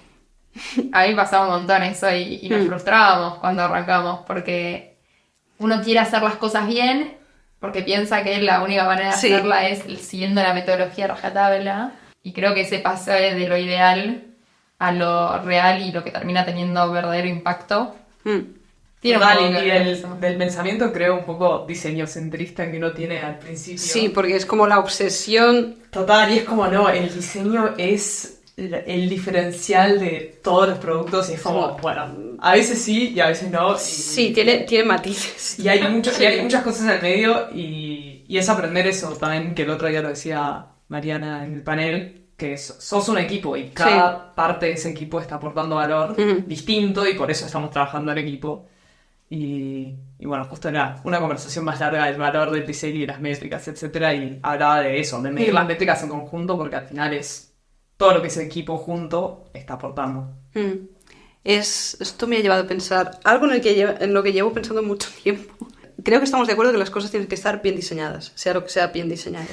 B: a mí pasaba un montón eso y nos frustrábamos cuando arrancamos, porque uno quiere hacer las cosas bien porque piensa que la única manera de
C: Sí.
B: hacerla es siguiendo la metodología rajatabla. Y creo que ese paso de lo ideal a lo real y lo que termina teniendo verdadero impacto tiene un
E: Total,
B: poco
E: y
B: que ver con eso.
E: del pensamiento creo un poco diseñocentrista que uno tiene al principio.
C: Sí, porque es como la obsesión.
E: Total, y es como, no, el diseño es el diferencial de todos los productos y es como, bueno, a veces sí y a veces no.
C: Sí, tiene matices.
E: Y hay muchas cosas en el medio y es aprender eso también, que el otro día lo decía Mariana en el panel, que sos un equipo y cada parte de ese equipo está aportando valor distinto y por eso estamos trabajando en equipo. Y bueno, justo era una conversación más larga del valor del diseño y las métricas, etcétera, y hablaba de eso, de medir las métricas en conjunto, porque al final es todo lo que ese equipo junto está aportando.
C: Esto me ha llevado a pensar algo en lo que llevo pensando mucho tiempo. Creo que estamos de acuerdo que las cosas tienen que estar bien diseñadas, sea lo que sea bien diseñado.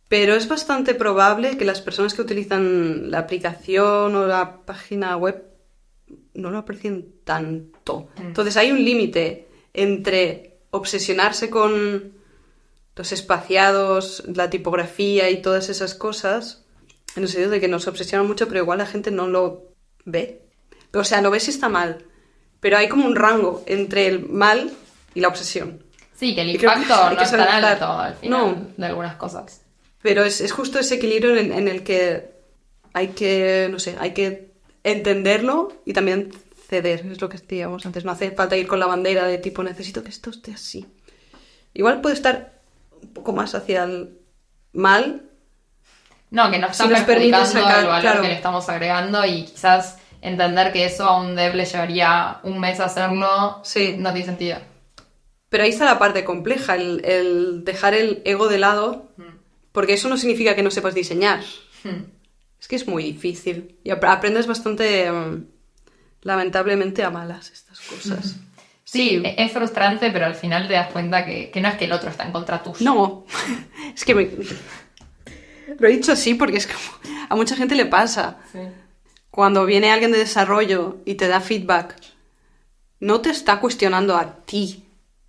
C: Pero es bastante probable que las personas que utilizan la aplicación o la página web no lo aprecien tanto. Entonces hay un límite entre obsesionarse con los espaciados, la tipografía y todas esas cosas, en el sentido de que nos obsesionan mucho, pero igual la gente no lo ve. O sea, lo ve si está mal, pero hay como un rango entre el mal y la obsesión.
B: Sí, que el
C: Y creo que
B: impacto
C: hay
B: no
C: que
B: es tan
C: saber
B: alto al final
C: No.
B: de algunas cosas.
C: Pero es justo ese equilibrio en el que hay que, no sé, hay que entenderlo y también ceder, es lo que decíamos antes. No hace falta ir con la bandera de tipo, necesito que esto esté así. Igual puede estar un poco más hacia el mal.
B: No, que nos está
C: Si nos permite
B: perjudicando
C: sacar,
B: el valor
C: claro.
B: que le estamos agregando y quizás entender que eso a un dev le llevaría un mes hacerlo
C: Sí.
B: no tiene sentido.
C: Pero ahí está la parte compleja, el dejar el ego de lado, porque eso no significa que no sepas diseñar. Es que es muy difícil. Y aprendes bastante, lamentablemente, a malas estas cosas.
B: Sí, es frustrante, pero al final te das cuenta que no es que el otro está en contra tuyo.
C: No, es que lo he dicho así porque es como a mucha gente le pasa.
B: Sí.
C: Cuando viene alguien de desarrollo y te da feedback, no te está cuestionando a ti,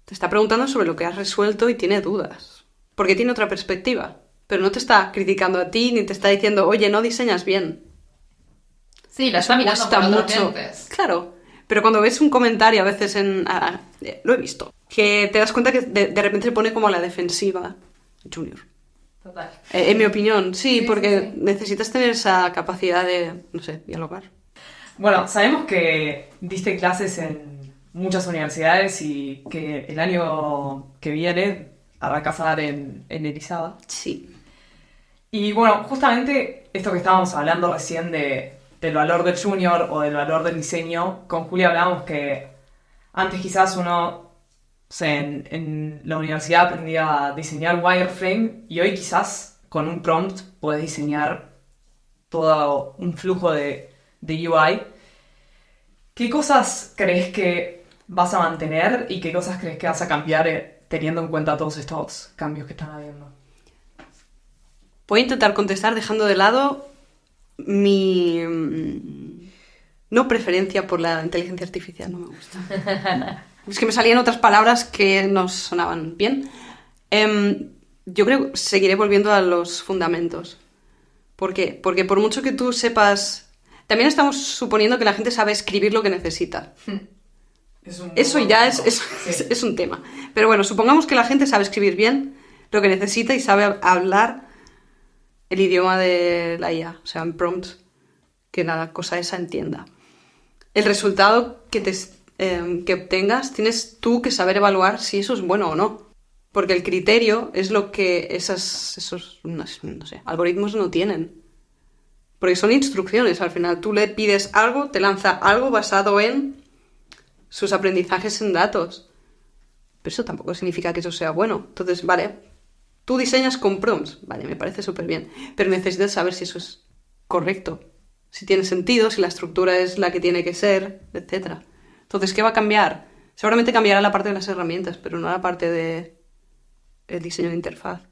C: te está preguntando sobre lo que has resuelto y tiene dudas, porque tiene otra perspectiva, pero no te está criticando a ti ni te está diciendo, oye, no diseñas bien.
B: Sí, la está mirando por
C: Cuesta
B: otros lentes.
C: Claro, pero cuando ves un comentario a veces lo he visto, que te das cuenta que de repente se pone como a la defensiva Junior.
B: Total.
C: En mi opinión, sí,
B: Sí,
C: porque
B: sí, sí.
C: necesitas tener esa capacidad de, no sé, dialogar.
E: Bueno, sabemos que diste clases en muchas universidades y que el año que viene arrancás a dar en Elizaba.
C: Sí.
E: Y bueno, justamente esto que estábamos hablando recién del valor del junior o del valor del diseño, con Julia hablábamos que antes quizás uno en la universidad aprendía a diseñar wireframe y hoy quizás con un prompt puedes diseñar todo un flujo de UI. ¿Qué cosas crees que vas a mantener y qué cosas crees que vas a cambiar teniendo en cuenta todos estos cambios que están habiendo?
C: Voy a intentar contestar dejando de lado mi no preferencia por la inteligencia artificial, no me gusta. Es que me salían otras palabras que no sonaban bien. Yo creo que seguiré volviendo a los fundamentos. ¿Por qué? Porque por mucho que tú sepas... También estamos suponiendo que la gente sabe escribir lo que necesita. Eso ya es un tema. Pero bueno, supongamos que la gente sabe escribir bien lo que necesita y sabe hablar el idioma de la IA, o sea, en prompt, que la cosa esa entienda. El resultado que obtengas, tienes tú que saber evaluar si eso es bueno o no. Porque el criterio es lo que esos no sé, algoritmos no tienen. Porque son instrucciones, al final. Tú le pides algo, te lanza algo basado en sus aprendizajes en datos. Pero eso tampoco significa que eso sea bueno. Entonces, vale, tú diseñas con prompts. Vale, me parece súper bien. Pero necesitas saber si eso es correcto. Si tiene sentido, si la estructura es la que tiene que ser, etc. Entonces, ¿qué va a cambiar? Seguramente cambiará la parte de las herramientas, pero no la parte de el diseño de interfaz.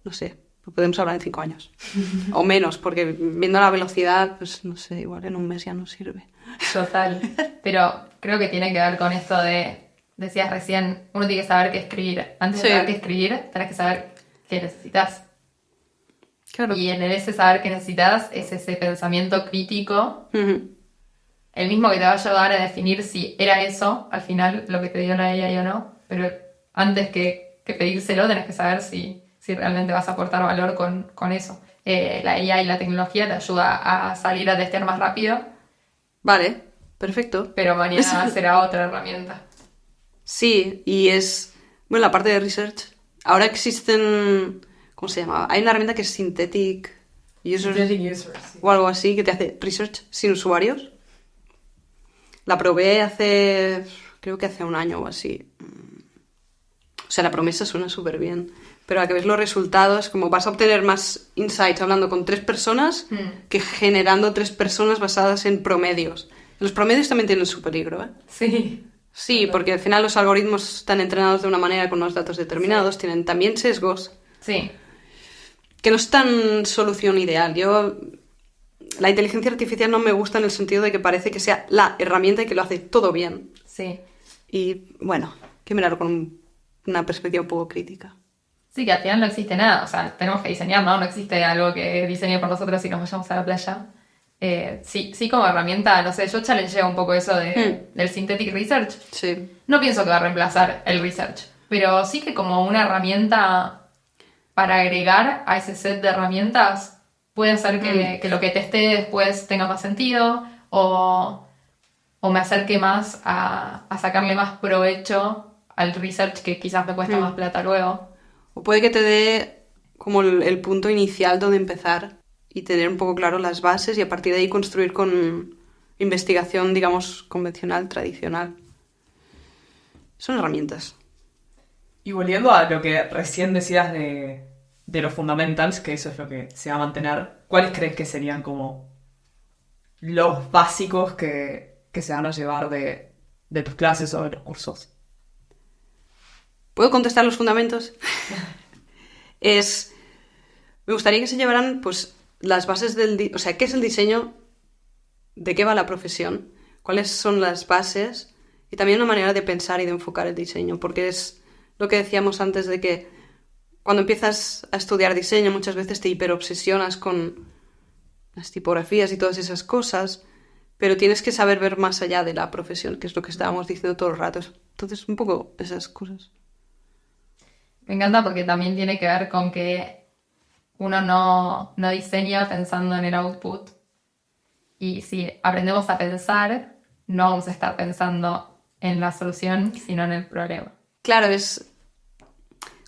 C: No sé, lo podemos hablar en 5 años. O menos, porque viendo la velocidad, pues no sé, igual en un mes ya no sirve.
B: Total. Pero creo que tiene que ver con esto de decías recién, uno tiene que saber qué escribir. Antes de
C: Sí.
B: saber qué escribir, tenés que saber qué necesitas.
C: Claro.
B: Y en ese saber qué necesitas es ese pensamiento crítico,
C: Ujú.
B: el mismo que te va a ayudar a definir si era eso, al final, lo que te dio la AI o no. Pero antes que pedírselo, tenés que saber si realmente vas a aportar valor con eso. La IA y la tecnología te ayuda a salir a testear más rápido,
C: Vale, perfecto.
B: pero mañana será otra herramienta.
C: Sí, y es... Bueno, la parte de research. Ahora existen... ¿Cómo se llama? Hay una herramienta que es Synthetic User o algo así, que te hace research sin usuarios. La probé hace... creo que hace un año o así. O sea, la promesa suena súper bien. Pero a que ves los resultados, como vas a obtener más insights hablando con 3 personas que generando 3 personas basadas en promedios. Los promedios también tienen su peligro, ¿eh?
B: Sí.
C: Sí, porque al final los algoritmos están entrenados de una manera con unos datos determinados, tienen también sesgos,
B: Sí.
C: que no es tan solución ideal. La inteligencia artificial no me gusta en el sentido de que parece que sea la herramienta y que lo hace todo bien.
B: Sí.
C: Y bueno, hay que mirarlo con una perspectiva un poco crítica.
B: Sí, que al final no existe nada. O sea, tenemos que diseñar, ¿no? No existe algo que diseñe por nosotros y nos vayamos a la playa. Sí, como herramienta, no sé, yo challengeo un poco eso del synthetic research.
C: Sí.
B: No pienso que va a reemplazar el research, pero sí que como una herramienta para agregar a ese set de herramientas puede hacer que lo que teste después tenga más sentido o me acerque más a sacarle más provecho al research que quizás me cuesta más plata luego.
C: O puede que te dé como el punto inicial donde empezar y tener un poco claro las bases y a partir de ahí construir con investigación, digamos, convencional, tradicional. Son herramientas.
E: Y volviendo a lo que recién decías de los fundamentals, que eso es lo que se va a mantener, ¿cuáles crees que serían como los básicos que se van a llevar de tus clases o de los cursos?
C: ¿Puedo contestar los fundamentos? Me gustaría que se llevaran pues las bases o sea, ¿qué es el diseño? ¿De qué va la profesión? ¿Cuáles son las bases? Y también una manera de pensar y de enfocar el diseño, porque es lo que decíamos antes de que cuando empiezas a estudiar diseño muchas veces te hiperobsesionas con las tipografías y todas esas cosas, pero tienes que saber ver más allá de la profesión, que es lo que estábamos diciendo todo el rato. Entonces, un poco esas cosas.
B: Me encanta porque también tiene que ver con que uno no diseña pensando en el output. Y si aprendemos a pensar, no vamos a estar pensando en la solución, sino en el problema.
C: Claro,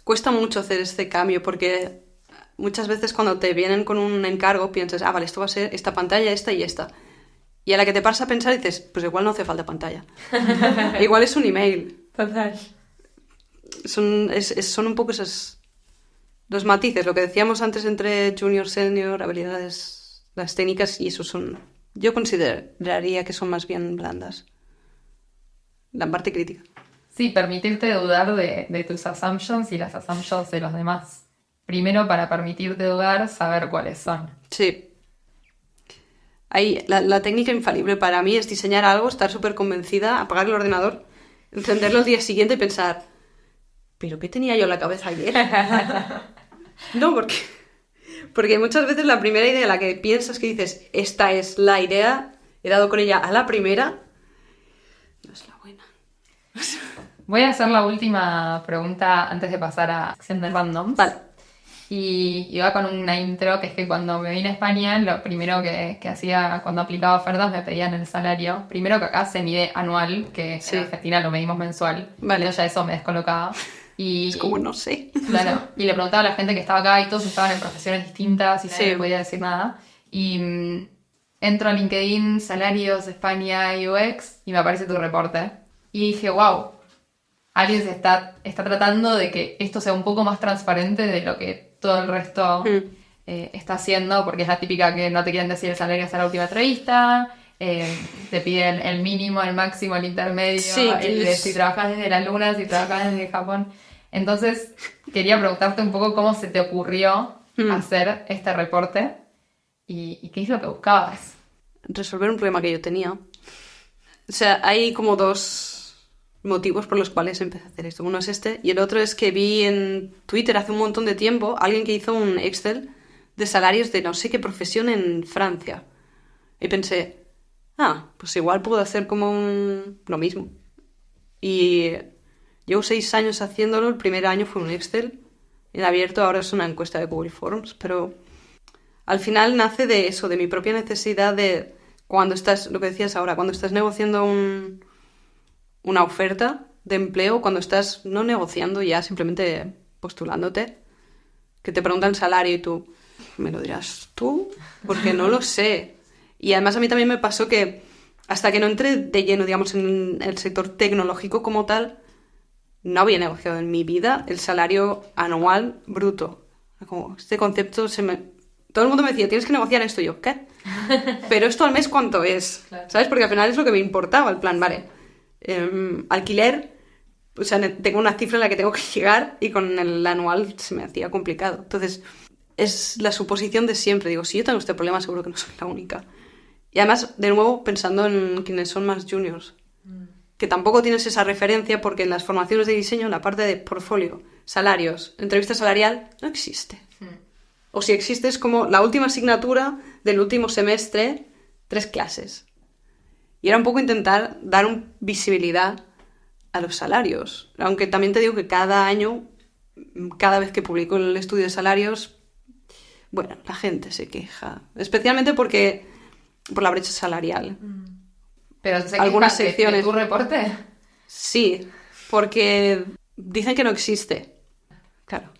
C: cuesta mucho hacer este cambio porque muchas veces cuando te vienen con un encargo piensas, vale, esto va a ser esta pantalla, esta y esta. Y a la que te pasas a pensar dices, pues igual no hace falta pantalla. Igual es un email.
B: Total.
C: Son un poco esos los matices, lo que decíamos antes entre junior, senior, habilidades, las técnicas, y eso yo consideraría que son más bien blandas. La parte crítica.
B: Sí, permitirte dudar de tus assumptions y las assumptions de los demás. Primero, para permitirte dudar, saber cuáles son.
C: Sí. Ahí, la técnica infalible para mí es diseñar algo, estar súper convencida, apagar el ordenador, encenderlo al día siguiente y pensar, ¿pero qué tenía yo en la cabeza ayer? No, porque muchas veces la primera idea, la que piensas que dices, esta es la idea, he dado con ella a la primera, no es la buena.
B: Voy a hacer la última pregunta antes de pasar a sección de randoms.
C: Vale.
B: Y va con una intro, que es que cuando me vine a España, lo primero que hacía cuando aplicaba ofertas me pedían el salario. Primero que acá se mide anual, que
C: Sí.
B: en Argentina lo medimos mensual.
C: Vale.
B: Yo ya eso me descolocaba. Y,
C: Es como, no sé.
B: Claro, y le preguntaba a la gente que estaba acá y todos estaban en profesiones distintas y nadie
C: Sí.
B: me podía decir nada. Y entro a LinkedIn, salarios, España, UX, y me aparece tu reporte. Y dije, wow, alguien se está tratando de que esto sea un poco más transparente de lo que todo el resto está haciendo, porque es la típica que no te quieren decir el salario hasta la última entrevista, te piden el mínimo, el máximo, el intermedio,
C: Sí,
B: el de si trabajas desde la luna, si trabajas desde Japón. Entonces, quería preguntarte un poco cómo se te ocurrió hacer este reporte y qué es lo que buscabas.
C: Resolver un problema que yo tenía. O sea, hay como dos motivos por los cuales empecé a hacer esto. Uno es este, y el otro es que vi en Twitter hace un montón de tiempo alguien que hizo un Excel de salarios de no sé qué profesión en Francia. Y pensé, pues igual puedo hacer como lo mismo. Y llevo 6 años haciéndolo, el primer año fue un Excel, en abierto, ahora es una encuesta de Google Forms, pero al final nace de eso, de mi propia necesidad de cuando estás, lo que decías ahora, cuando estás negociando una oferta de empleo, cuando estás no negociando ya, simplemente postulándote, que te preguntan salario y tú, ¿me lo dirás tú? Porque no lo sé. Y además a mí también me pasó que hasta que no entré de lleno, digamos, en el sector tecnológico como tal, no había negociado en mi vida el salario anual bruto. Como este concepto todo el mundo me decía, tienes que negociar esto. Y yo, ¿qué? Pero esto al mes, ¿cuánto es?
B: Claro.
C: ¿Sabes? Porque al final es lo que me importaba, el plan, vale. Alquiler, o sea, tengo una cifra en la que tengo que llegar y con el anual se me hacía complicado. Entonces, es la suposición de siempre. Digo, si yo tengo este problema, seguro que no soy la única. Y además, de nuevo, pensando en quienes son más juniors, que tampoco tienes esa referencia porque en las formaciones de diseño, la parte de portfolio, salarios, entrevista salarial, no existe. O si existe es como la última asignatura del último semestre, 3 clases. Y era un poco intentar dar visibilidad a los salarios. Aunque también te digo que cada año, cada vez que publico el estudio de salarios, bueno, la gente se queja. Especialmente por la brecha salarial.
B: Pero ¿se
C: algunas
B: quejan
C: secciones.
B: de tu reporte?
C: Sí, porque dicen que no existe. Claro.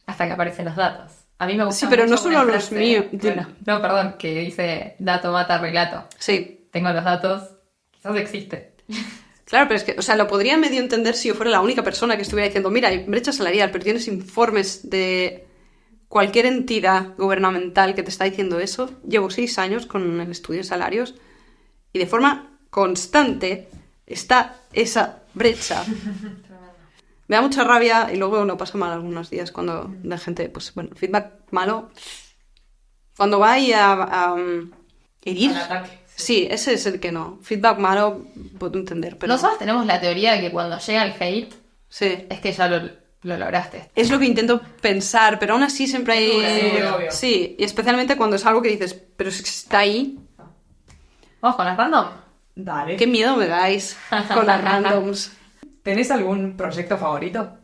B: Hasta que aparecen los datos. A mí me gusta
C: Sí, pero
B: mucho
C: no solo
B: una
C: los
B: frase-
C: míos.
B: Bueno, no, perdón, que dice dato mata relato.
C: Sí.
B: Tengo los datos, quizás existe.
C: Claro, pero es que, o sea, lo podría medio entender si yo fuera la única persona que estuviera diciendo, mira, hay brecha salarial, pero tienes informes de cualquier entidad gubernamental que te está diciendo eso. Llevo 6 años con el estudio de salarios y de forma constante está esa brecha. Me da mucha rabia y luego lo paso mal algunos días cuando la gente, pues bueno, feedback malo. Cuando va ahí a herir.
B: Al ataque.
C: Sí, ese es el que no. Feedback malo, puedo entender, pero...
B: Nosotros tenemos la teoría de que cuando llega el hate,
C: Sí.
B: es que ya lo lograste.
C: Es lo que intento pensar, pero aún así siempre hay...
B: Sí,
E: obvio.
C: Sí, y especialmente cuando es algo que dices, pero es que está ahí.
B: Vamos con las random.
E: Dale.
C: Qué miedo me dais con las randoms.
E: ¿Tenés algún proyecto favorito?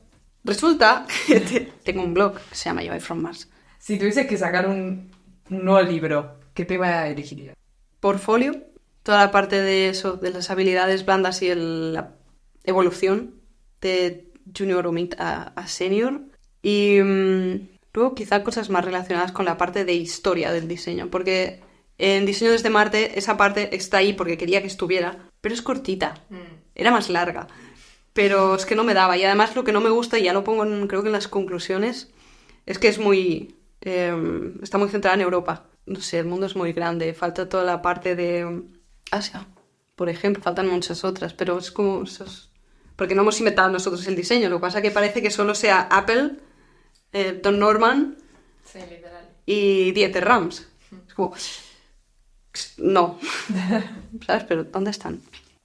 C: Resulta que tengo un blog que se llama Yo From Mars.
E: Si tuvieses que sacar un nuevo libro, ¿qué tema elegirías?
C: Portfolio, toda la parte de eso, de las habilidades blandas y la evolución de junior o mid a senior. Y luego quizá cosas más relacionadas con la parte de historia del diseño, porque en Diseño desde Marte esa parte está ahí porque quería que estuviera, pero es cortita, era más larga, pero es que no me daba. Y además lo que no me gusta, y ya lo pongo creo que en las conclusiones, es que es está muy centrada en Europa. No sé, el mundo es muy grande, falta toda la parte de Asia, por ejemplo, faltan muchas otras, pero es como... porque no hemos inventado nosotros el diseño, lo que pasa es que parece que solo sea Apple, Don Norman
B: Sí, literal.
C: y Dieter Rams. Es como... No. ¿Sabes? Pero ¿dónde están?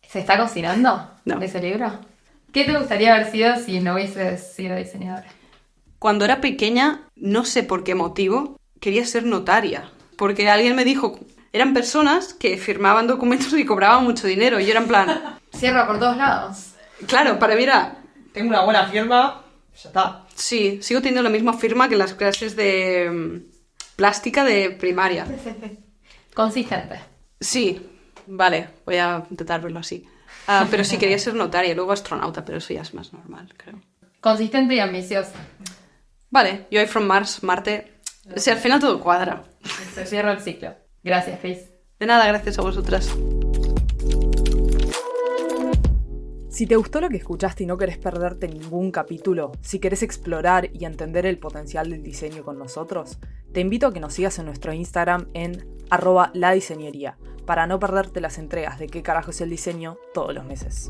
B: ¿Se está cocinando
C: No.
B: ese libro? ¿Qué te gustaría haber sido si no hubieses sido diseñadora?
C: Cuando era pequeña, no sé por qué motivo, quería ser notaria. Porque alguien me dijo... Eran personas que firmaban documentos y cobraban mucho dinero. Y yo era en plan...
B: Cierra por todos lados.
C: Claro, para mí era...
E: Tengo una buena firma, ya está.
C: Sí, sigo teniendo la misma firma que en las clases de plástica de primaria.
B: Consistente.
C: Sí, vale, voy a intentar verlo así. Pero sí, quería ser notaria y luego astronauta, pero eso ya es más normal, creo.
B: Consistente y ambiciosa.
C: Vale, yo From Mars, Marte... O sea, al final todo cuadra.
B: Se cierra el ciclo. Gracias, Chris.
C: De nada, gracias a vosotras.
D: Si te gustó lo que escuchaste y no querés perderte ningún capítulo, si querés explorar y entender el potencial del diseño con nosotros, te invito a que nos sigas en nuestro Instagram en @ladiseñería para no perderte las entregas de qué carajo es el diseño todos los meses.